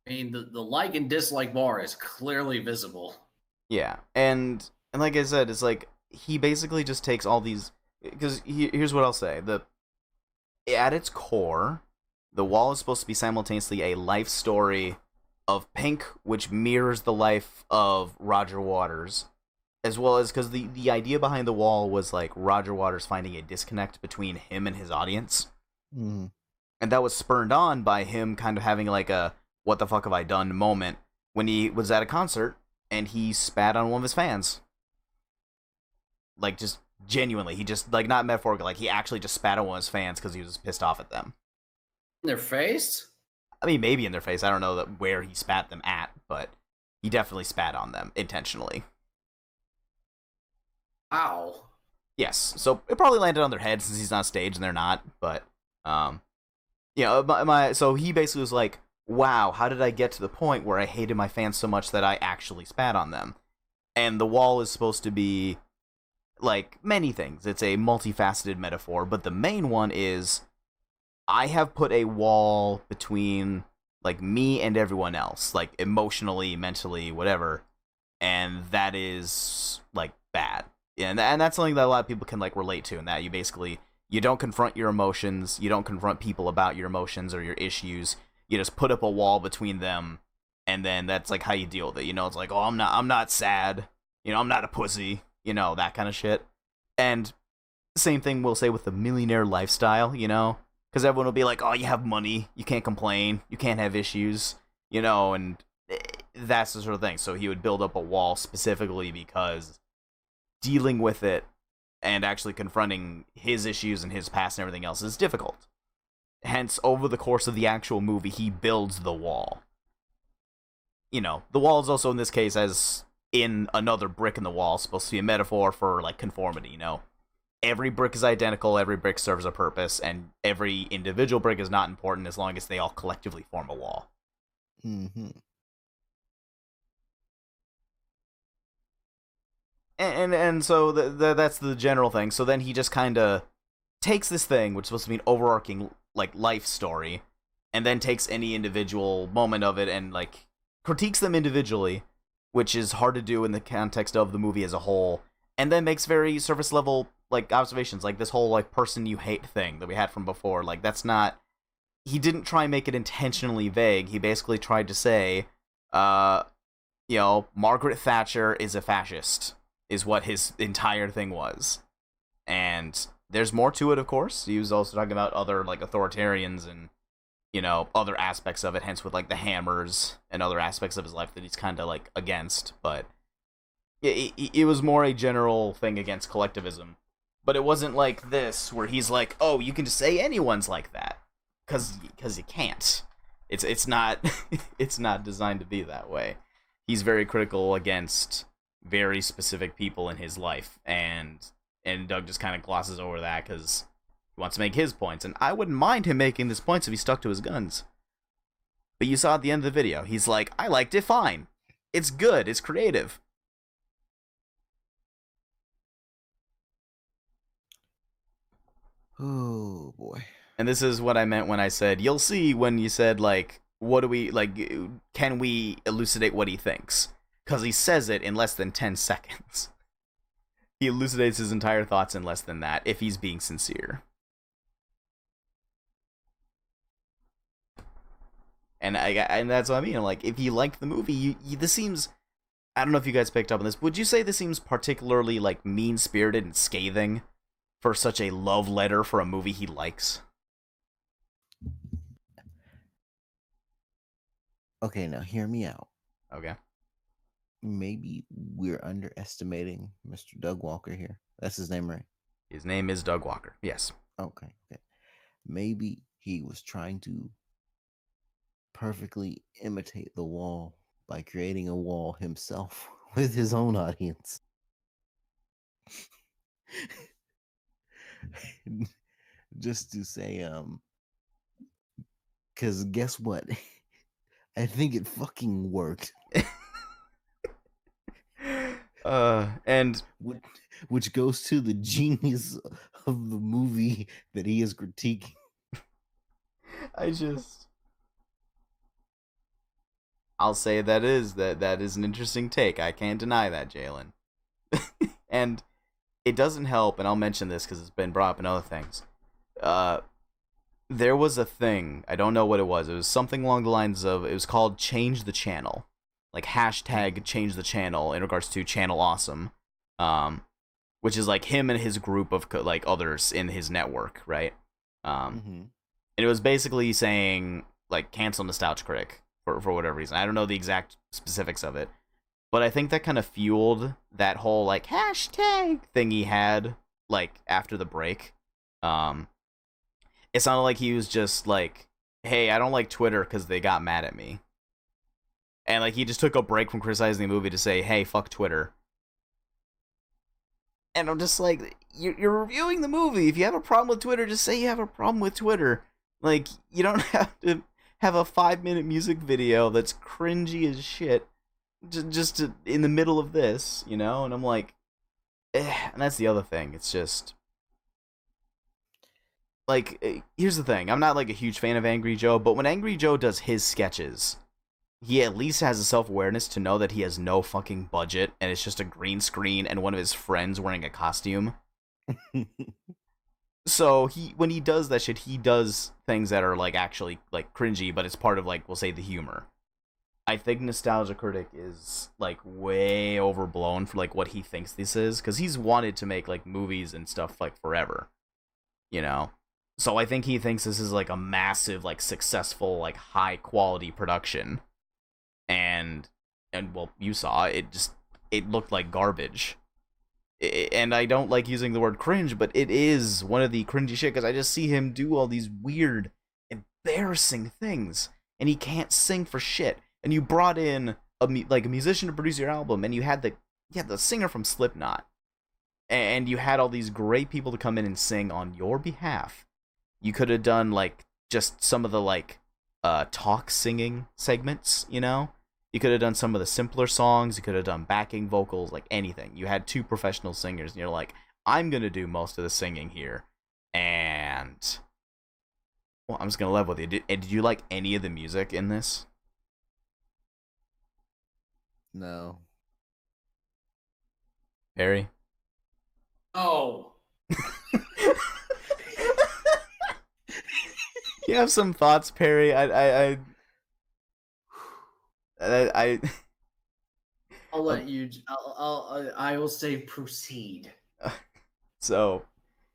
I mean, the like and dislike bar is clearly visible. Yeah, and like I said, it's like, he basically just takes all these, because here's what I'll say. At its core, the wall is supposed to be simultaneously a life story of Pink, which mirrors the life of Roger Waters, as well as, because the idea behind the wall was like Roger Waters finding a disconnect between him and his audience. Mm-hmm. And that was spurred on by him kind of having like a "what the fuck have I done" moment when he was at a concert and he spat on one of his fans. Like, just genuinely, he just, like, not metaphorically, like he actually just spat on one of his fans because he was pissed off at them. In their face? I mean, maybe in their face. I don't know where he spat them at, but he definitely spat on them intentionally. Ow. Yes, so it probably landed on their head since he's on stage and they're not. But so he basically was like, "Wow, how did I get to the point where I hated my fans so much that I actually spat on them?" And the wall is supposed to be like many things. It's a multifaceted metaphor, but the main one is, I have put a wall between like me and everyone else, like emotionally, mentally, whatever, and that is like bad. And that's something that a lot of people can like relate to, in that you don't confront your emotions, you don't confront people about your emotions or your issues. You just put up a wall between them, and then that's like how you deal with it. It's like, "Oh, I'm not sad. I'm not a pussy." That kind of shit. And same thing we'll say with the millionaire lifestyle, because everyone will be like, "Oh, you have money, you can't complain, you can't have issues," and that's the sort of thing. So he would build up a wall specifically because dealing with it and actually confronting his issues and his past and everything else is difficult. Hence, over the course of the actual movie, he builds the wall. The wall is also, in this case, as in another brick in the wall, supposed to be a metaphor for like conformity. Every brick is identical, every brick serves a purpose, and every individual brick is not important as long as they all collectively form a wall. Mm-hmm. And so that's the general thing. So then he just kind of takes this thing, which is supposed to be an overarching like life story, and then takes any individual moment of it and like critiques them individually, which is hard to do in the context of the movie as a whole, and then makes very surface level like observations, like this whole like person you hate thing that we had from before. Like, that's not, he didn't try and make it intentionally vague. He basically tried to say, Margaret Thatcher is a fascist, is what his entire thing was. And there's more to it, of course. He was also talking about other like authoritarians and other aspects of it, hence with like the hammers and other aspects of his life that he's kind of like against, but it was more a general thing against collectivism. But it wasn't like this where he's like, oh, you can just say anyone's like that, because you can't. It's not it's not designed to be that way. He's very critical against very specific people in his life, and Doug just kind of glosses over that because he wants to make his points, and I wouldn't mind him making his points if he stuck to his guns. But you saw at the end of the video, he's like, I liked it fine. It's good. It's creative. Oh, boy. And this is what I meant when I said, you'll see when you said, like, what do we, like, can we elucidate what he thinks? Because he says it in less than 10 seconds. He elucidates his entire thoughts in less than that, if he's being sincere. And that's what I mean. Like, if you liked the movie, this seems... I don't know if you guys picked up on this. Would you say this seems particularly, like, mean-spirited and scathing for such a love letter for a movie he likes? Okay, now hear me out. Okay. Maybe we're underestimating Mr. Doug Walker here. That's his name, right? His name is Doug Walker. Yes. Okay. Maybe he was trying to perfectly imitate the wall by creating a wall himself with his own audience. Just to say, because guess what? I think it fucking worked. And which goes to the genius of the movie that he is critiquing. I'll say that is an interesting take. I can't deny that, Jalen. And it doesn't help, and I'll mention this because it's been brought up in other things. There was a thing, I don't know what it was. It was something along the lines of, it was called Change the Channel. Like hashtag Change the Channel in regards to Channel Awesome. Which is like him and his group of like others in his network, right? And it was basically saying like cancel Nostalgia Critic for whatever reason. I don't know the exact specifics of it, but I think that kind of fueled that whole like hashtag thing he had like after the break. It sounded like he was just like, hey, I don't like Twitter because they got mad at me. And like he just took a break from criticizing the movie to say, hey, fuck Twitter. And I'm just like, you're reviewing the movie. If you have a problem with Twitter, just say you have a problem with Twitter. Like, you don't have to have a 5-minute music video that's cringy as shit just in the middle of this, And I'm like, and that's the other thing. It's just... Like, here's the thing. I'm not, like, a huge fan of Angry Joe, but when Angry Joe does his sketches, he at least has a self-awareness to know that he has no fucking budget, and it's just a green screen and one of his friends wearing a costume. So, when he does that shit, he does things that are, like, actually, like, cringy, but it's part of, like, we'll say the humor. I think Nostalgia Critic is, like, way overblown for, like, what he thinks this is, because he's wanted to make, like, movies and stuff, like, forever. So I think he thinks this is, like, a massive, like, successful, like, high-quality production. And well, you saw, it looked like garbage. And I don't like using the word cringe, but it is one of the cringy shit, because I just see him do all these weird, embarrassing things, and he can't sing for shit. And you brought in, a musician to produce your album, and you had the singer from Slipknot. And you had all these great people to come in and sing on your behalf. You could have done, like, just some of the, like, talk singing segments, You could have done some of the simpler songs. You could have done backing vocals, like anything. You had 2 professional singers, and you're like, I'm going to do most of the singing here. And, well, I'm just going to level with you. Did you like any of the music in this? No. Harry? Oh. You have some thoughts, Perry? I I'll let you. I will say proceed. So,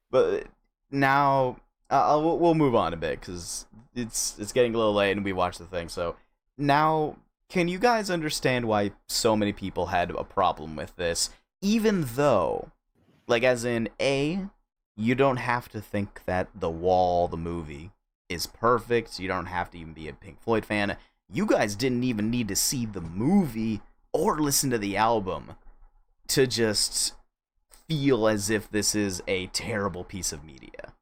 but now we'll move on a bit because it's getting a little late and we watched the thing. So now, can you guys understand why so many people had a problem with this? Even though, like, as in you don't have to think that The Wall, the movie, is perfect. You don't have to even be a Pink Floyd fan. You guys didn't even need to see the movie or listen to the album to just feel as if this is a terrible piece of media.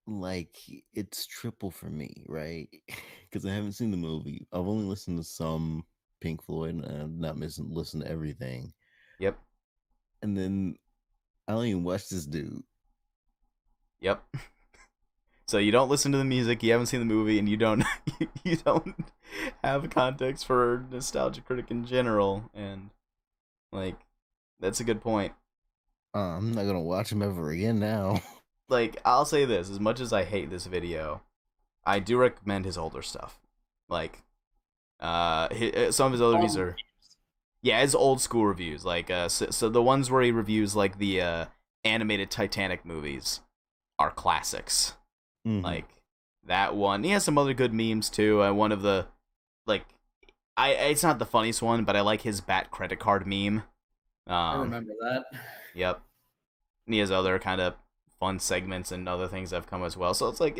Like, it's triple for me, right? Because I haven't seen the movie. I've only listened to some Pink Floyd, and I've not listened to everything. Yep. And then I don't even watch this dude. Yep. So you don't listen to the music, you haven't seen the movie, and you don't you don't have context for Nostalgia Critic in general, and like that's a good point. I'm not gonna watch him ever again now. Like, I'll say this, as much as I hate this video, I do recommend his older stuff. Like, some of his other reviews are, yeah, his old school reviews. Like, so the ones where he reviews like the animated Titanic movies are classics. Mm-hmm. Like that one. He has some other good memes too. One of the, like, it's not the funniest one, but I like his Bat credit card meme. I remember that. Yep. And he has other kind of fun segments and other things that have come as well. So it's like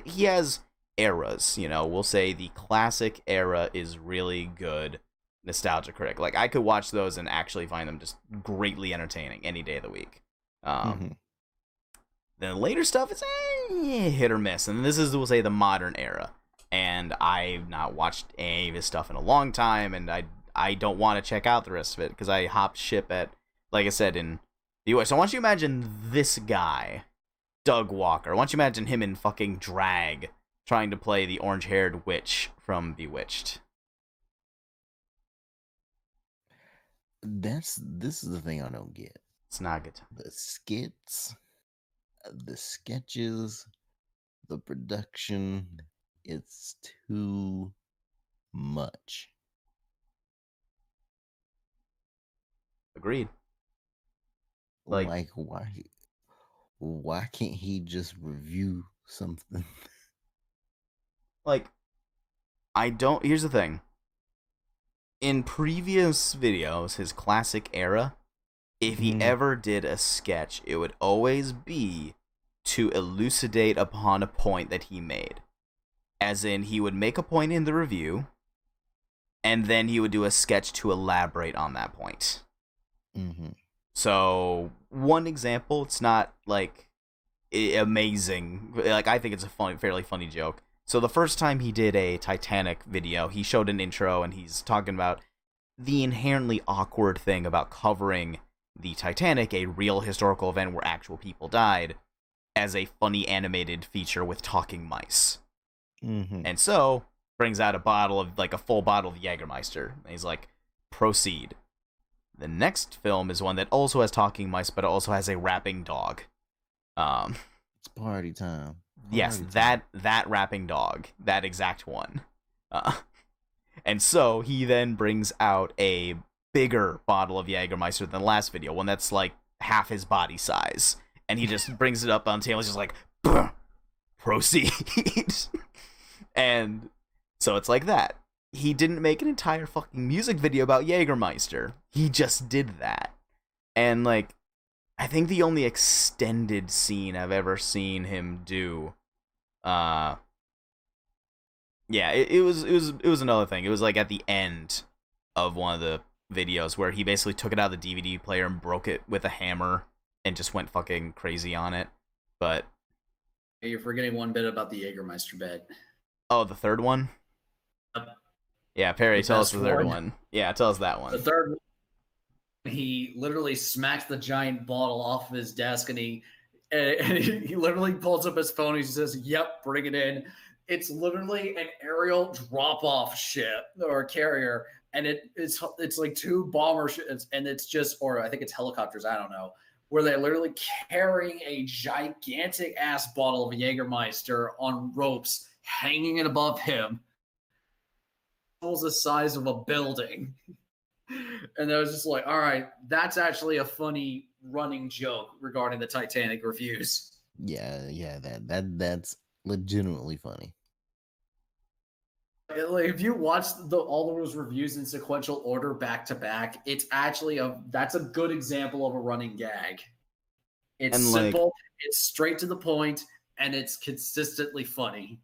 he has eras, you know. We'll say the classic era is really good Nostalgia Critic. Like, I could watch those and actually find them just greatly entertaining any day of the week. Then the later stuff is hit or miss. And this is, we'll say, the modern era. And I've not watched any of his stuff in a long time, and I don't want to check out the rest of it because I hopped ship at, like I said, in the US. So I want you to imagine this guy, Doug Walker. I want you to imagine him in fucking drag trying to play the orange-haired witch from Bewitched. This is the thing I don't get. It's not good. The skits, the sketches, the production, it's too much. Agreed. Like why can't he just review something? Like, here's the thing. In previous videos, his classic era, if he ever did a sketch, it would always be to elucidate upon a point that he made. As in, he would make a point in the review, and then he would do a sketch to elaborate on that point. So, one example, it's not, like, amazing. Like, I think it's a fairly funny joke. So, the first time he did a Titanic video, he showed an intro, and he's talking about the inherently awkward thing about covering the Titanic, a real historical event where actual people died, as a funny animated feature with talking mice. And so, brings out a full bottle of Jägermeister, and he's like, proceed. The next film is one that also has talking mice, but it also has a rapping dog. It's party time. Yes, that rapping dog, that exact one. And so he then brings out a bigger bottle of Jägermeister than the last video, one that's like half his body size, and he just brings it up on the table. He's just like, proceed. And so it's like that. He didn't make an entire fucking music video about Jägermeister. He just did that. And, like, I think the only extended scene I've ever seen him do, yeah, it was another thing. It was, like, at the end of one of the videos where he basically took it out of the DVD player and broke it with a hammer and just went fucking crazy on it. But you're forgetting one bit about the Jägermeister bit. Oh, the third one? Yeah, Perry, tell us the third one. Yeah, tell us that one. The third one, he literally smacks the giant bottle off of his desk, and he literally pulls up his phone. He says, "Yep, bring it in." It's literally an aerial drop-off ship or carrier, and it's like two bomber ships, and it's just, or I think it's helicopters, I don't know, where they're literally carrying a gigantic ass bottle of Jägermeister on ropes, hanging it above him. The size of a building. And I was just like, all right, that's actually a funny running joke regarding the Titanic reviews. Yeah, that's legitimately funny. Like, if you watch all of those reviews in sequential order back to back, it's actually that's a good example of a running gag. It's And simple, it's straight to the point, and it's consistently funny.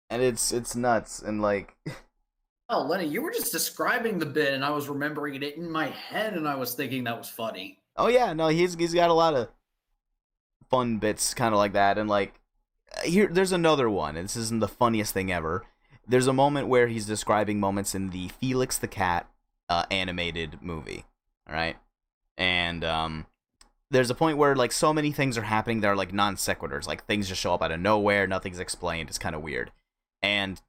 And it's nuts, and like Oh, Lenny, you were just describing the bit, and I was remembering it in my head, and I was thinking that was funny. oh yeah, no, he's got a lot of fun bits kind of like that, and like here there's another one, and this isn't the funniest thing ever. There's a moment where he's describing moments in the Felix the Cat animated movie, all right? And there's a point where like so many things are happening that are like non sequiturs, like things just show up out of nowhere, nothing's explained, it's kind of weird. And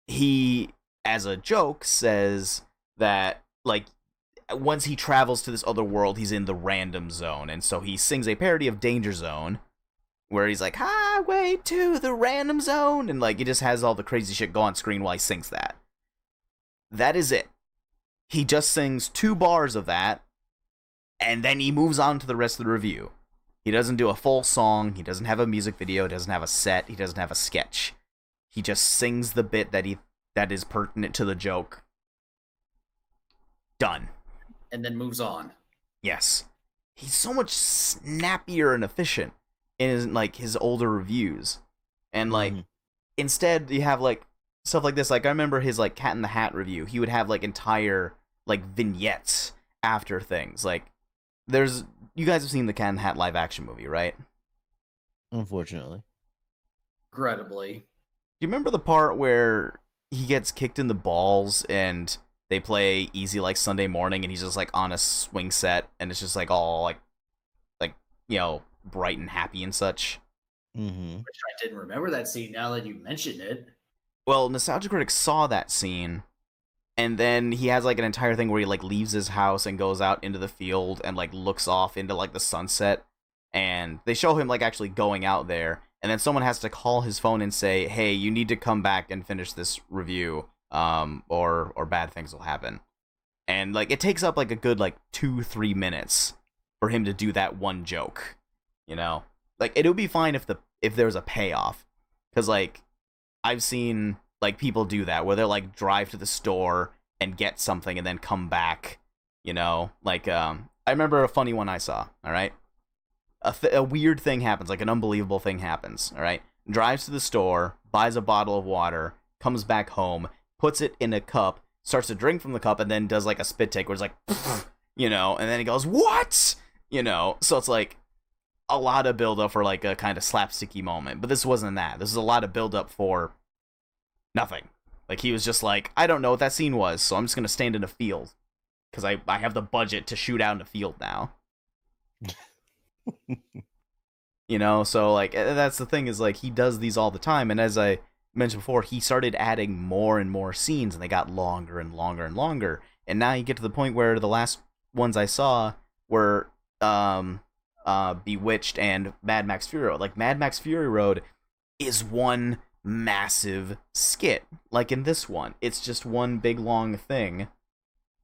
he, as a joke, says that like once he travels to this other world, he's in the random zone, and so he sings a parody of Danger Zone, where he's like, highway to the random zone, and like he just has all the crazy shit go on screen while he sings that. That is it. He just sings 2 bars of that, and then he moves on to the rest of the review. He doesn't do a full song, he doesn't have a music video, he doesn't have a set, he doesn't have a sketch. He just sings the bit that is pertinent to the joke. Done. And then moves on. Yes. He's so much snappier and efficient in his older reviews. And like instead you have like stuff like this. Like I remember his like Cat in the Hat review. He would have like entire like vignettes after things. Like you guys have seen the Cat in the Hat live action movie, right? Unfortunately. Regrettably. Do you remember the part where he gets kicked in the balls and they play Easy Like Sunday Morning and he's just like on a swing set and it's just like all like you know, bright and happy and such? Which I didn't remember that scene now that you mentioned it. Well, Nostalgia Critic saw that scene, and then he has like an entire thing where he like leaves his house and goes out into the field and like looks off into like the sunset, and they show him like actually going out there, and then someone has to call his phone and say, hey, you need to come back and finish this review, or bad things will happen. And like it takes up like a good like 2-3 minutes for him to do that one joke, you know? Like it would be fine if there was a payoff, because like I've seen like people do that where they'll like drive to the store and get something and then come back, you know? Like I remember a funny one I saw, all right? A weird thing happens, like an unbelievable thing happens, all right? Drives to the store, buys a bottle of water, comes back home, puts it in a cup, starts to drink from the cup, and then does like a spit take where it's like, you know, and then he goes, what? You know, so it's like a lot of build up for like a kind of slapsticky moment, but this wasn't that. This is a lot of build up for nothing. Like he was just like, I don't know what that scene was, so I'm just gonna stand in a field because I have the budget to shoot out in a field now. You know, so like that's the thing, is like he does these all the time, and as I mentioned before, he started adding more and more scenes, and they got longer and longer and longer, and now you get to the point where the last ones I saw were Bewitched and Mad Max Fury Road. Like Mad Max Fury Road is one massive skit. Like in this one, it's just one big long thing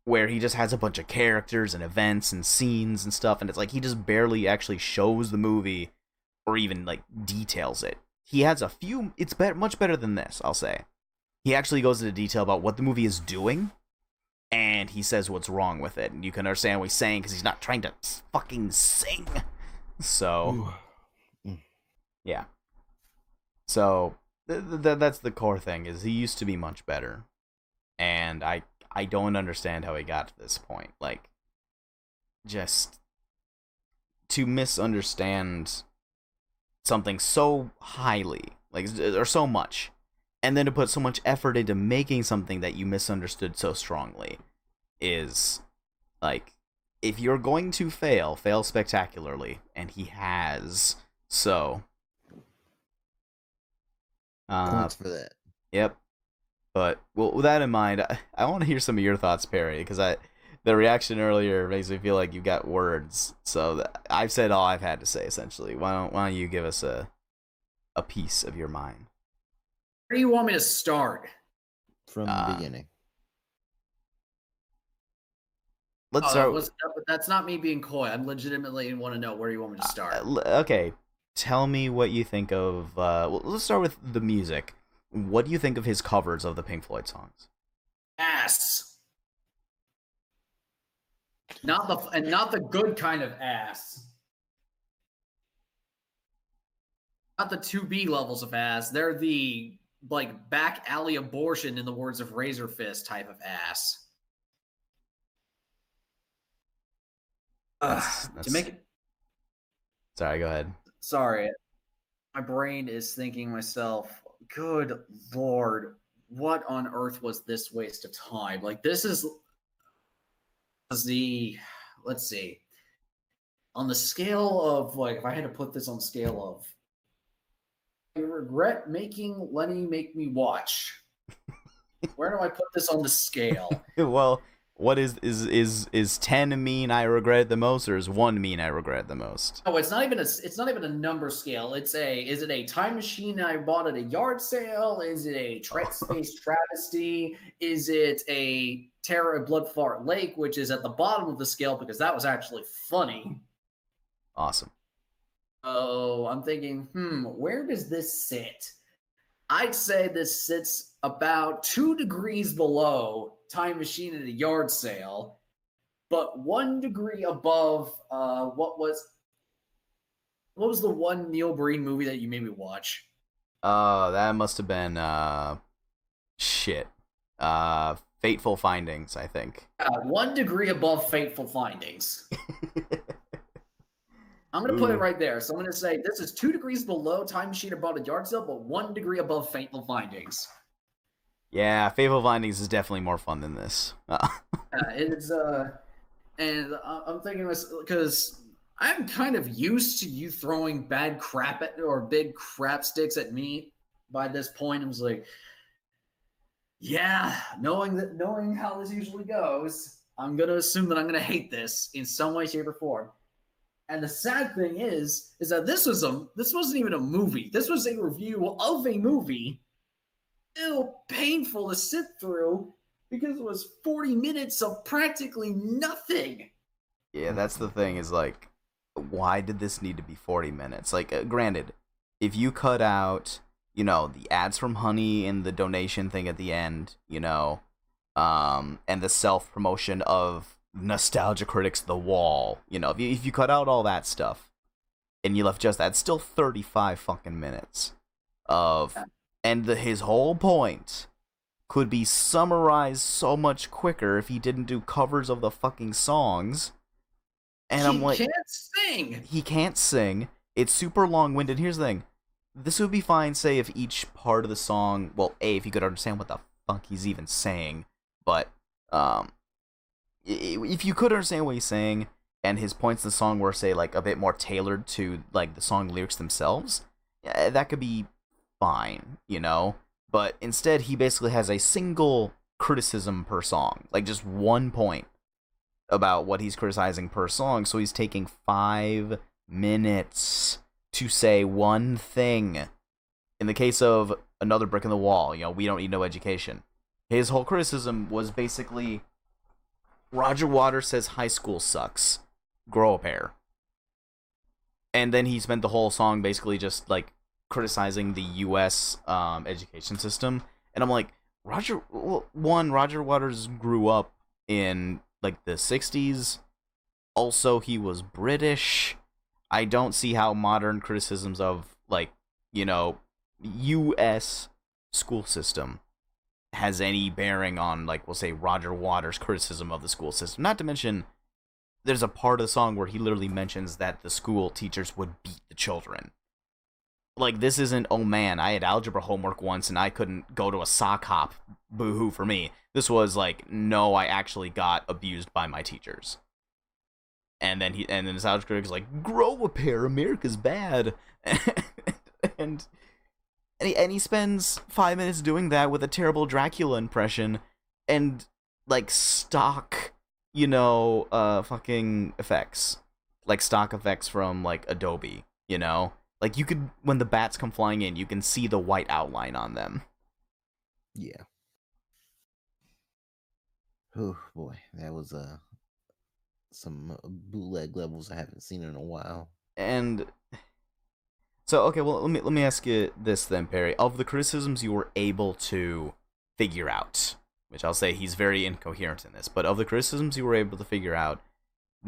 where he just has a bunch of characters and events and scenes and stuff, and it's like he just barely actually shows the movie or even like details it. He has a few. It's much better than this, I'll say. He actually goes into detail about what the movie is doing, and he says what's wrong with it, and you can understand what he's saying because he's not trying to fucking sing. So, yeah. So that's the core thing, is he used to be much better, and I don't understand how he got to this point. Like, just to misunderstand something so highly, like, or so much, and then to put so much effort into making something that you misunderstood so strongly, is like, if you're going to fail spectacularly, and he has. So points for that. Yep. But well, with that in mind, I want to hear some of your thoughts, Perry, because the reaction earlier makes me feel like you've got words. So I've said all I've had to say, essentially. Why don't you give us a piece of your mind? Where do you want me to start? From the beginning. let's start. That's not me being coy. I'm legitimately want to know where you want me to start. Okay, tell me what you think of. Well, let's start with the music. What do you think of his covers of the Pink Floyd songs? Ass. Not the good kind of ass. Not the 2B levels of ass. They're the like back alley abortion, in the words of Razor Fist, type of ass. To make it. Sorry, go ahead. Sorry, my brain is thinking myself. Good Lord, what on earth was this waste of time? Like, this is the. Let's see. On the scale of, like, if I had to put this on scale of, I regret making Lenny make me watch. Where do I put this on the scale? Well, what is 10 mean I regret it the most, or is 1 mean I regret it the most? No, it's not even a number scale. Is it a time machine I bought at a yard sale? Is it a space travesty? Is it a terror at Blood Fart Lake, which is at the bottom of the scale because that was actually funny? Awesome. Oh, I'm thinking, where does this sit? I'd say this sits about 2 degrees below Time Machine at a yard sale, but 1 degree above what was the one Neil Breen movie that you made me watch? That must have been Fateful Findings, I think. 1 degree above Fateful Findings. I'm going to put it right there. So I'm going to say this is 2 degrees below Time Machine about a yard sale, but 1 degree above Fateful Findings. Yeah, Fateful Findings is definitely more fun than this. It's and I'm thinking this because I'm kind of used to you throwing bad crap at or big crap sticks at me by this point. I was like, yeah, knowing how this usually goes, I'm going to assume that I'm going to hate this in some way, shape, or form. And the sad thing is that this wasn't even a movie. This was a review of a movie. Still painful to sit through because it was 40 minutes of practically nothing. Yeah, that's the thing, is like, why did this need to be 40 minutes? Like, granted, if you cut out, the ads from Honey and the donation thing at the end, and the self-promotion of Nostalgia Critic's The Wall, if you cut out all that stuff and you left just that, still 35 fucking minutes of, and his whole point could be summarized so much quicker if he didn't do covers of the fucking songs. And I'm like, he can't sing. He can't sing. It's super long-winded. Here's the thing. This would be fine, say, if each part of the song, well, if you could understand what the fuck he's even saying, but, if you could understand what he's saying, and his points in the song were, say, like, a bit more tailored to, like, the song lyrics themselves, yeah, that could be fine, But instead, he basically has a single criticism per song, like, just 1 point about what he's criticizing per song, so he's taking 5 minutes to say one thing. In the case of Another Brick in the Wall, We Don't Need No Education, his whole criticism was basically, Roger Waters says high school sucks. Grow a pair. And then he spent the whole song basically just, like, criticizing the U.S. Education system. And I'm like, Roger Waters grew up in, like, the 60s. Also, he was British. I don't see how modern criticisms of, like, U.S. school system has any bearing on, like, we'll say, Roger Waters' criticism of the school system. Not to mention, there's a part of the song where he literally mentions that the school teachers would beat the children. Like, this isn't, oh man, I had algebra homework once and I couldn't go to a sock hop. Boo-hoo for me. This was like, no, I actually got abused by my teachers. And then his algebra critic is like, grow a pair, America's bad. and he spends 5 minutes doing that with a terrible Dracula impression and, like, stock, fucking effects. Like, stock effects from, like, Adobe, Like, you could, when the bats come flying in, you can see the white outline on them. Yeah. Oh, boy. That was some bootleg levels I haven't seen in a while. And so, okay, well, let me ask you this then, Perry. Of the criticisms you were able to figure out, which I'll say he's very incoherent in this, but of the criticisms you were able to figure out,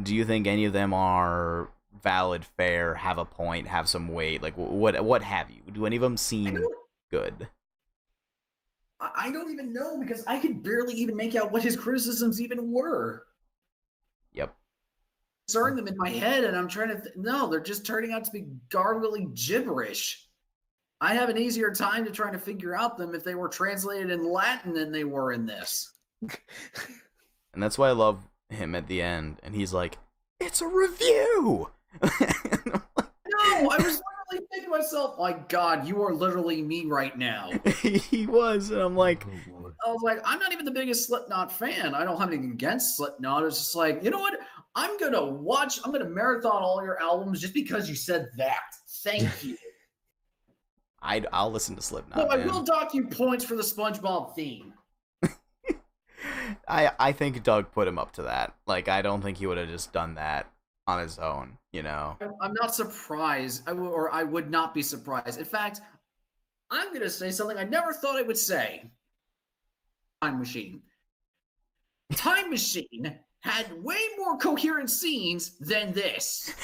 do you think any of them are valid, fair, have a point, have some weight? Like, what have you? Do any of them seem good? I don't even know, because I could barely even make out what his criticisms even were. Yep. Starting them in my head, and I'm trying to no, they're just turning out to be gargly gibberish. I have an easier time to try to figure out them if they were translated in Latin than they were in this. And that's why I love him at the end, and he's like, "It's a review." No, I was literally thinking to myself, my God, you are literally me right now. He was, and I'm like, I was like, I'm not even the biggest Slipknot fan. I don't have anything against Slipknot. It's just like, you know what? I'm gonna marathon all your albums just because you said that. Thank you. I'll listen to Slipknot. No, I will dock you points for the SpongeBob theme. I think Doug put him up to that. Like, I don't think he would have just done that on his own, you know? I'm not surprised, I would not be surprised. In fact, I'm going to say something I never thought I would say. Time Machine. Time Machine had way more coherent scenes than this.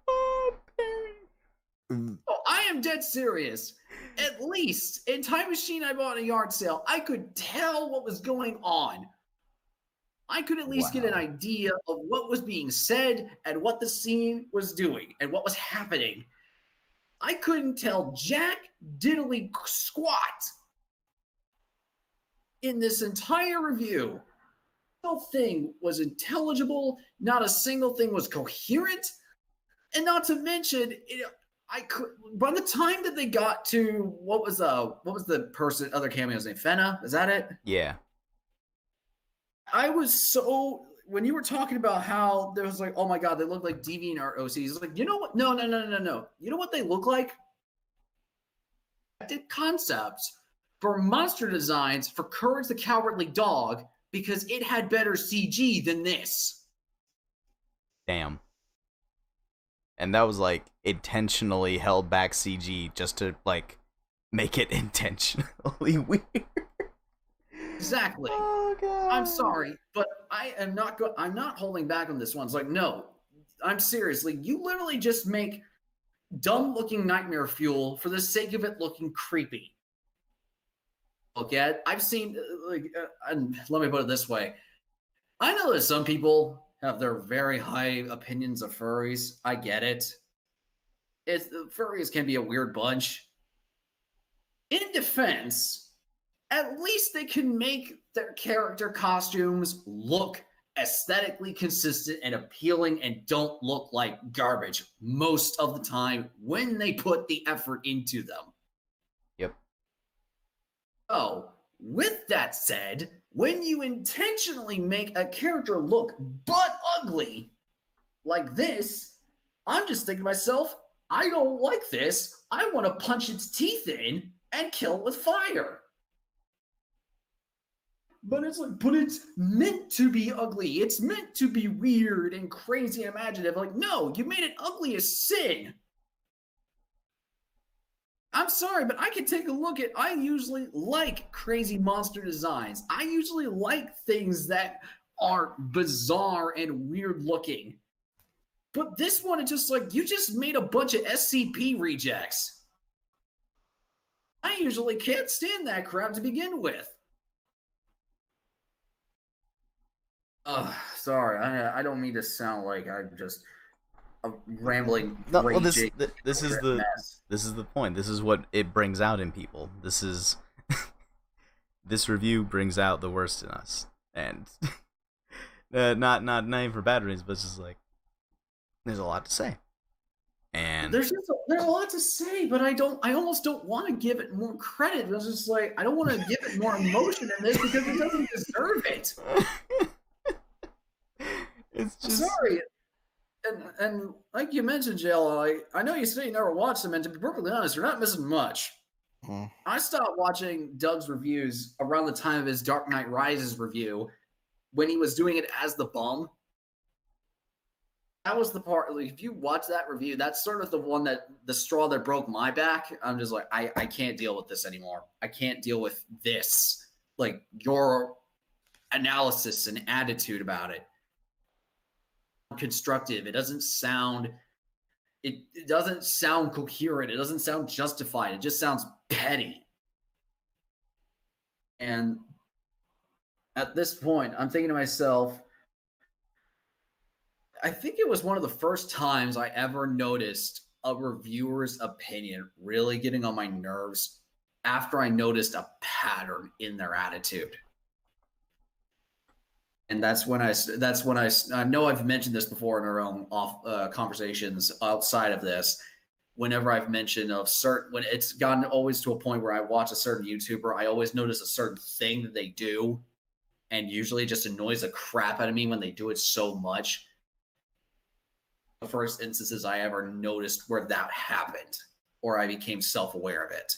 Oh, Perry. Oh, I am dead serious. At least in Time Machine I bought at a yard sale, I could tell what was going on. I could at least get an idea of what was being said and what the scene was doing and what was happening. I couldn't tell jack diddly squat in this entire review. No thing was intelligible. Not a single thing was coherent. And not to mention, by the time that they got to what was the other cameo's name? Fenna? Is that it? Yeah. When you were talking about how there was like, oh my God, they look like DeviantArt OCs. It's like, you know what? No. You know what they look like? Did concepts for monster designs for Courage the Cowardly Dog because it had better CG than this. Damn. And that was like intentionally held back CG just to like make it intentionally weird. Exactly. Oh, God. I'm sorry, but I'm not holding back on this one. It's like, no, I'm seriously, you literally just make dumb looking nightmare fuel for the sake of it looking creepy. Look at, I've seen, and let me put it this way. I know that some people have their very high opinions of furries. I get it. Furries can be a weird bunch. In defense, at least they can make their character costumes look aesthetically consistent and appealing and don't look like garbage most of the time when they put the effort into them. Yep. So, with that said, when you intentionally make a character look butt ugly like this, I'm just thinking to myself, I don't like this. I want to punch its teeth in and kill it with fire. But it's meant to be ugly. It's meant to be weird and crazy and imaginative. Like, no, you made it ugly as sin. I'm sorry, but I can take a look at, I usually like crazy monster designs. I usually like things that are bizarre and weird looking. But this one, it's just like, you just made a bunch of SCP rejects. I usually can't stand that crap to begin with. Sorry, I don't mean to sound like I'm just a rambling. No, well, this is the point. This is what it brings out in people. This is this review brings out the worst in us, and not even for bad reasons, but it's just like there's a lot to say, and there's a lot to say, but I almost don't want to give it more credit. It's just like I don't want to give it more emotion in this because it doesn't deserve it. It's just sorry. And like you mentioned, JL, I know you say you never watched them, and to be perfectly honest, you're not missing much. I stopped watching Doug's reviews around the time of his Dark Knight Rises review, when he was doing it as the bum, that was the part. Like, if you watch that review, that's sort of the one that the straw that broke my back. I'm just like, I can't deal with this anymore. I can't deal with this. Like, your analysis and attitude about it. Constructive. It doesn't sound coherent. It doesn't sound justified. It just sounds petty. And at this point, I'm thinking to myself, I think it was one of the first times I ever noticed a reviewer's opinion really getting on my nerves after I noticed a pattern in their attitude. And that's when I know I've mentioned this before in our own conversations outside of this. Whenever I've mentioned when it's gotten always to a point where I watch a certain YouTuber, I always notice a certain thing that they do, and usually it just annoys the crap out of me when they do it so much. The first instances I ever noticed where that happened, or I became self-aware of it.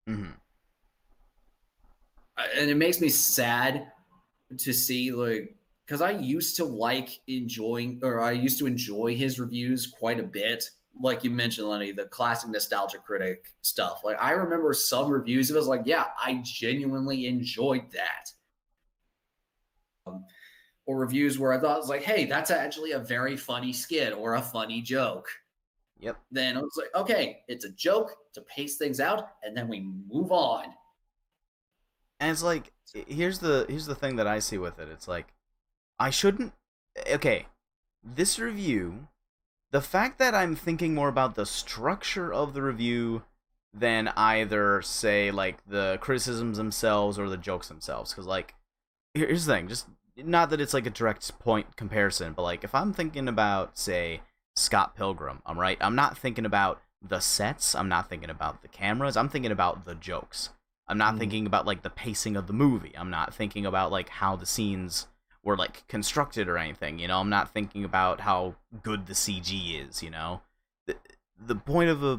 Mm-hmm. And it makes me sad to see, like, because I used to enjoy his reviews quite a bit. Like you mentioned, Lenny, the classic nostalgia critic stuff. Like, I remember some reviews, it was like, yeah, I genuinely enjoyed that. Or reviews where I thought it was like, hey, that's actually a very funny skit or a funny joke. Yep. Then I was like, okay, it's a joke to pace things out, and then we move on. And it's like, here's the thing that I see with it. It's like, I shouldn't. Okay, this review, the fact that I'm thinking more about the structure of the review than either, say, like, the criticisms themselves or the jokes themselves. Because, like, here's the thing, just not that it's like a direct point comparison, but like, if I'm thinking about, say, Scott Pilgrim, I'm not thinking about the sets, I'm not thinking about the cameras, I'm thinking about the jokes. I'm not thinking about, like, the pacing of the movie. I'm not thinking about, like, how the scenes were, like, constructed or anything, you know? I'm not thinking about how good the CG is, you know? The point of a,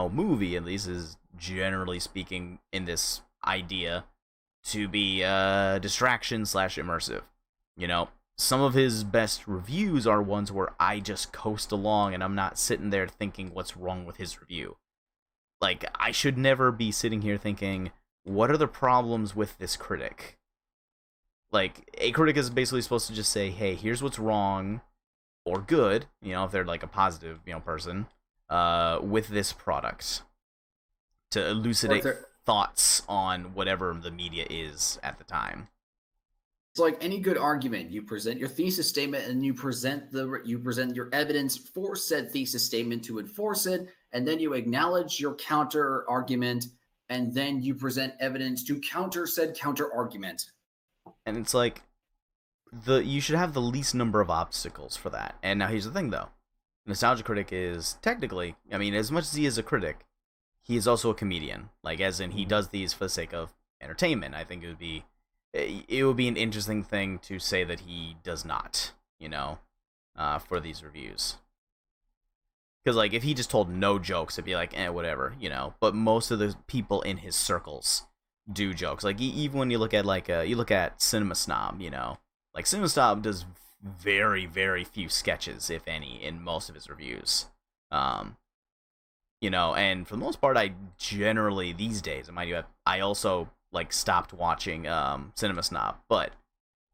movie, at least, is, generally speaking, in this idea, to be distraction / immersive. You know, some of his best reviews are ones where I just coast along and I'm not sitting there thinking what's wrong with his review. Like, I should never be sitting here thinking, what are the problems with this critic? Like, a critic is basically supposed to just say, hey, here's what's wrong, or good, if they're, like, a positive, person, with this product. To elucidate thoughts on whatever the media is at the time. It's like any good argument. You present your thesis statement, and you present your evidence for said thesis statement to enforce it, and then you acknowledge your counter argument, and then you present evidence to counter said counter argument. And it's like, you should have the least number of obstacles for that. And now here's the thing, though. Nostalgia Critic is technically, as much as he is a critic, he is also a comedian. Like, as in, he does these for the sake of entertainment. I think it would be an interesting thing to say that he does not, for these reviews. Because, like, if he just told no jokes, it'd be like, whatever, But most of the people in his circles do jokes. Like, even when you look at Cinema Snob, Like, Cinema Snob does very, very few sketches, if any, in most of his reviews. And for the most part, I generally, these days, I also, like, stopped watching Cinema Snob, but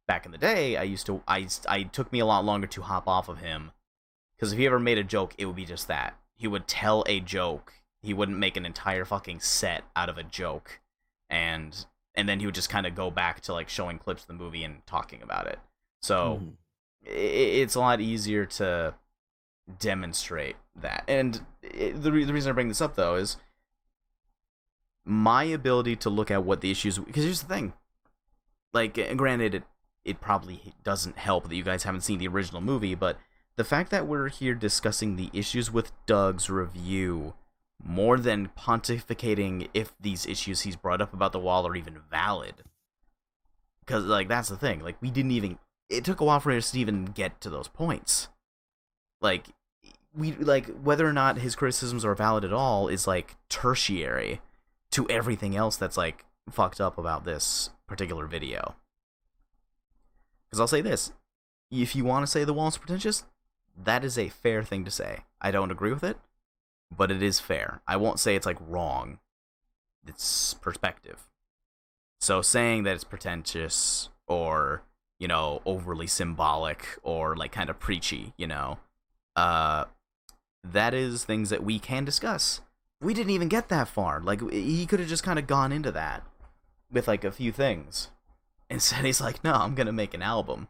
back in the day, I took me a lot longer to hop off of him, because if he ever made a joke, it would be just that. He would tell a joke, he wouldn't make an entire fucking set out of a joke, and then he would just kind of go back to, like, showing clips of the movie and talking about it. So, it's a lot easier to demonstrate that. And the reason I bring this up, though, is my ability to look at what the issues, because here's the thing, like, granted, it probably doesn't help that you guys haven't seen the original movie, but the fact that we're here discussing the issues with Doug's review more than pontificating if these issues he's brought up about the wall are even valid, because, like, that's the thing, like, it took a while for us to even get to those points. Like, whether or not his criticisms are valid at all is, like, tertiary to everything else that's, like, fucked up about this particular video. Because I'll say this. If you want to say the wall is pretentious, that is a fair thing to say. I don't agree with it, but it is fair. I won't say it's like wrong. It's perspective. So saying that it's pretentious or, you know, overly symbolic or like kind of preachy, you know, that is things that we can discuss. We didn't even get that far. Like, he could have just kind of gone into that with like a few things. Instead, he's like, no, I'm going to make an album.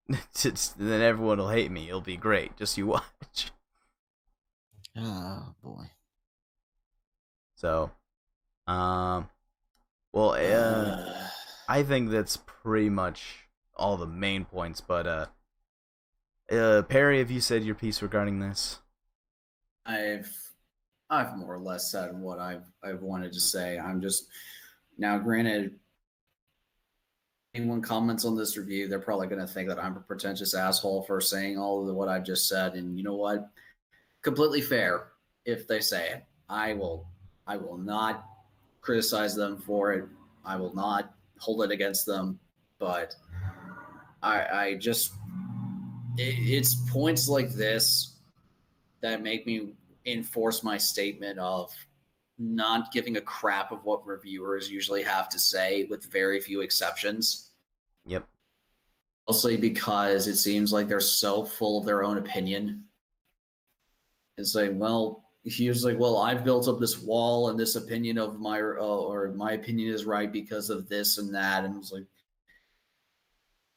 Then everyone will hate me. It'll be great. Just you watch. Oh, boy. So, well, I think that's pretty much all the main points. But, Perry, have you said your piece regarding this? I've more or less said what I've wanted to say. I'm just now, granted, anyone comments on this review, they're probably going to think that I'm a pretentious asshole for saying all of what I've just said. And you know what? Completely fair if they say it. I will not criticize them for it. I will not hold it against them. But I just, it's points like this that make me enforce my statement of not giving a crap of what reviewers usually have to say, with very few exceptions. Yep. Mostly because it seems like they're so full of their own opinion. It's like, well, he was like, well, I've built up this wall and this opinion of my, or my opinion is right because of this and that. And it was like,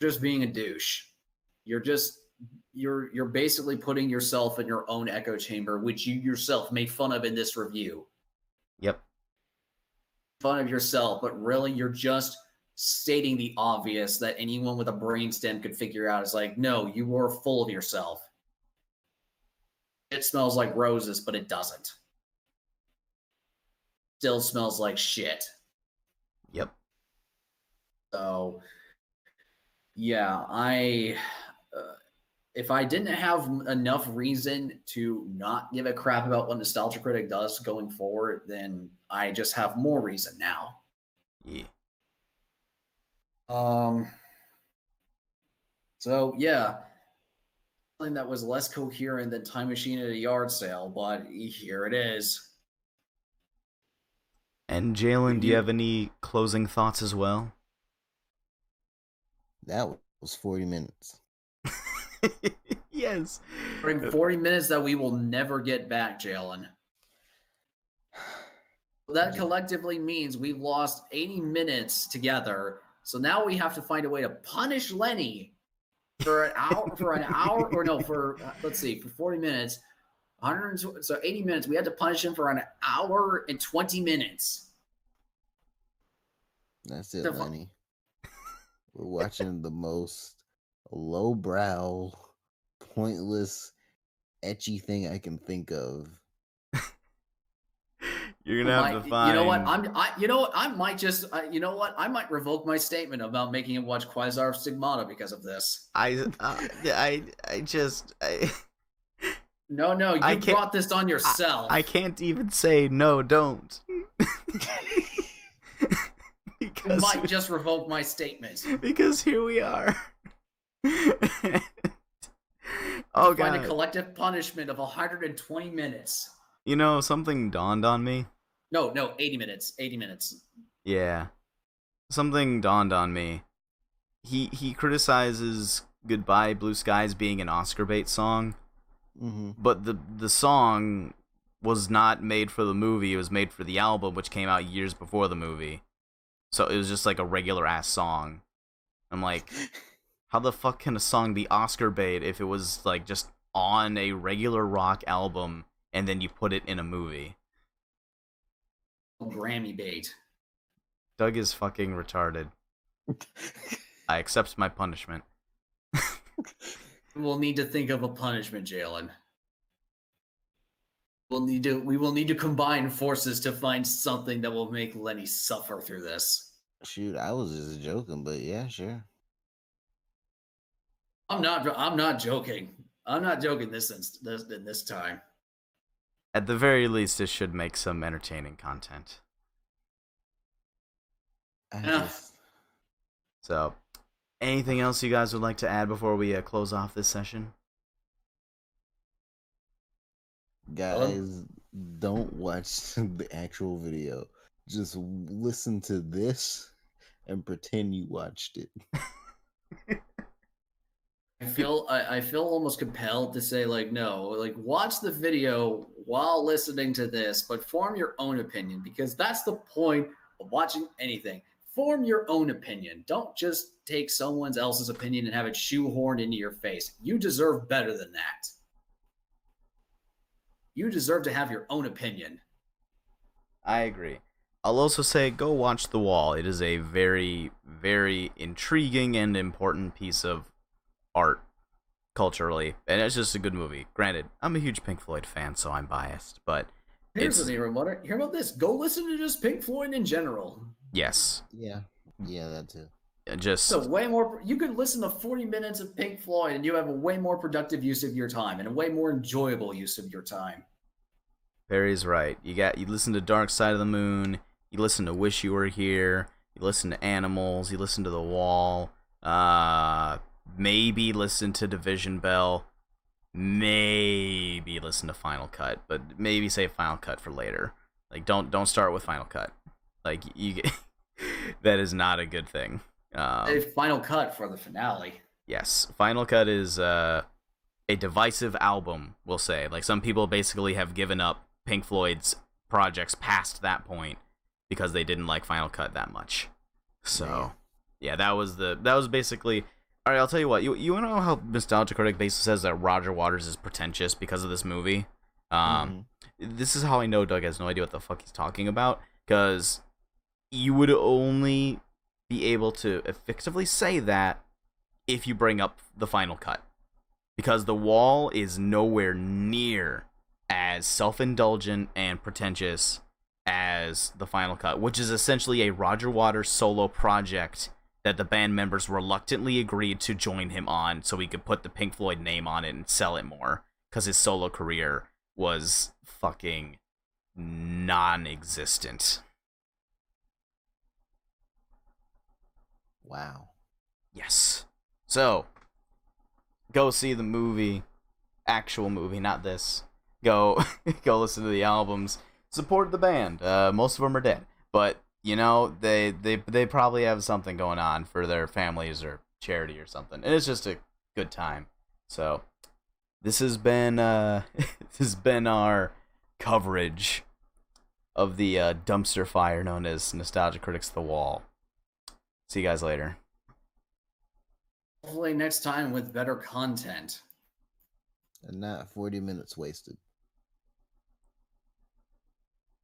just being a douche. You're basically putting yourself in your own echo chamber, which you yourself made fun of in this review. Yep. Fun of yourself, but really you're just stating the obvious that anyone with a brainstem could figure out. Is like, no, you are full of yourself. It smells like roses, but it doesn't. Still smells like shit. Yep. So, yeah, if I didn't have enough reason to not give a crap about what Nostalgia Critic does going forward, then I just have more reason now. Yeah. So yeah, something that was less coherent than Time Machine at a yard sale, but here it is. And Jalen, do you have any closing thoughts as well? That was 40 minutes. Yes. 40 minutes that we will never get back, Jalen. That collectively means we've lost 80 minutes together. So now we have to find a way to punish Lenny for let's see, for 40 minutes, 120, so 80 minutes. We had to punish him for an hour and 20 minutes. That's it, Lenny. We're watching the most lowbrow, pointless, etchy thing I can think of. You're gonna have to find. You know what? I might revoke my statement about making him watch Quasar Stigmata because of this. No, you brought this on yourself. I can't even say no, don't. You might just revoke my statement. Because here we are. Oh, God. Find a collective punishment of 120 minutes. You know, something dawned on me. No, 80 minutes. 80 minutes. Yeah. Something dawned on me. He criticizes Goodbye Blue Skies being an Oscar bait song. Mm-hmm. But the song was not made for the movie. It was made for the album, which came out years before the movie. So it was just like a regular ass song. I'm like, how the fuck can a song be Oscar bait if it was like just on a regular rock album and then you put it in a movie? Grammy bait. Doug is fucking retarded. I accept my punishment. We'll need to think of a punishment, Jalen. We will need to combine forces to find something that will make Lenny suffer through this. Shoot, I was just joking, but yeah, sure. I'm not joking. I'm not joking this time. At the very least, it should make some entertaining content. So, Anything else you guys would like to add before we close off this session? Guys, don't watch the actual video. Just listen to this and pretend you watched it. I feel almost compelled to say, like, no, like, watch the video while listening to this, but form your own opinion, because that's the point of watching anything. Form your own opinion. Don't just take someone else's opinion and have it shoehorned into your face. You deserve better than that. You deserve to have your own opinion. I agree. I'll also say go watch The Wall. It is a very, very intriguing and important piece of art culturally, and it's just a good movie. Granted, I'm a huge Pink Floyd fan, so I'm biased, but here's the thing, hear about this. Go listen to just Pink Floyd in general. Yes. Yeah, that too. Just so way more. You could listen to 40 minutes of Pink Floyd, and you have a way more productive use of your time and a way more enjoyable use of your time. Barry's right. You listen to Dark Side of the Moon. You listen to Wish You Were Here. You listen to Animals. You listen to The Wall. Maybe listen to Division Bell. Maybe listen to Final Cut, but maybe save Final Cut for later. Like don't start with Final Cut. Like that is not a good thing. Save Final Cut for the finale. Yes, Final Cut is a divisive album, we'll say. Like, some people basically have given up Pink Floyd's projects past that point because they didn't like Final Cut that much. So, yeah, that was basically. All right, I'll tell you what. You want to know how Nostalgia Critic basically says that Roger Waters is pretentious because of this movie? This is how I know Doug has no idea what the fuck he's talking about, because you would only be able to effectively say that if you bring up the Final Cut, because The Wall is nowhere near as self-indulgent and pretentious as the Final Cut, which is essentially a Roger Waters solo project that the band members reluctantly agreed to join him on so he could put the Pink Floyd name on it and sell it more, because his solo career was fucking non-existent. Wow. Yes. So, go see the movie, actual movie, not this. Go listen to the albums. Support the band. Most of them are dead, but you know they probably have something going on for their families or charity or something, and it's just a good time. So, this has been our coverage of the dumpster fire known as Nostalgia Critics The Wall. See you guys later. Hopefully next time with better content. And not 40 minutes wasted.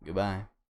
Goodbye.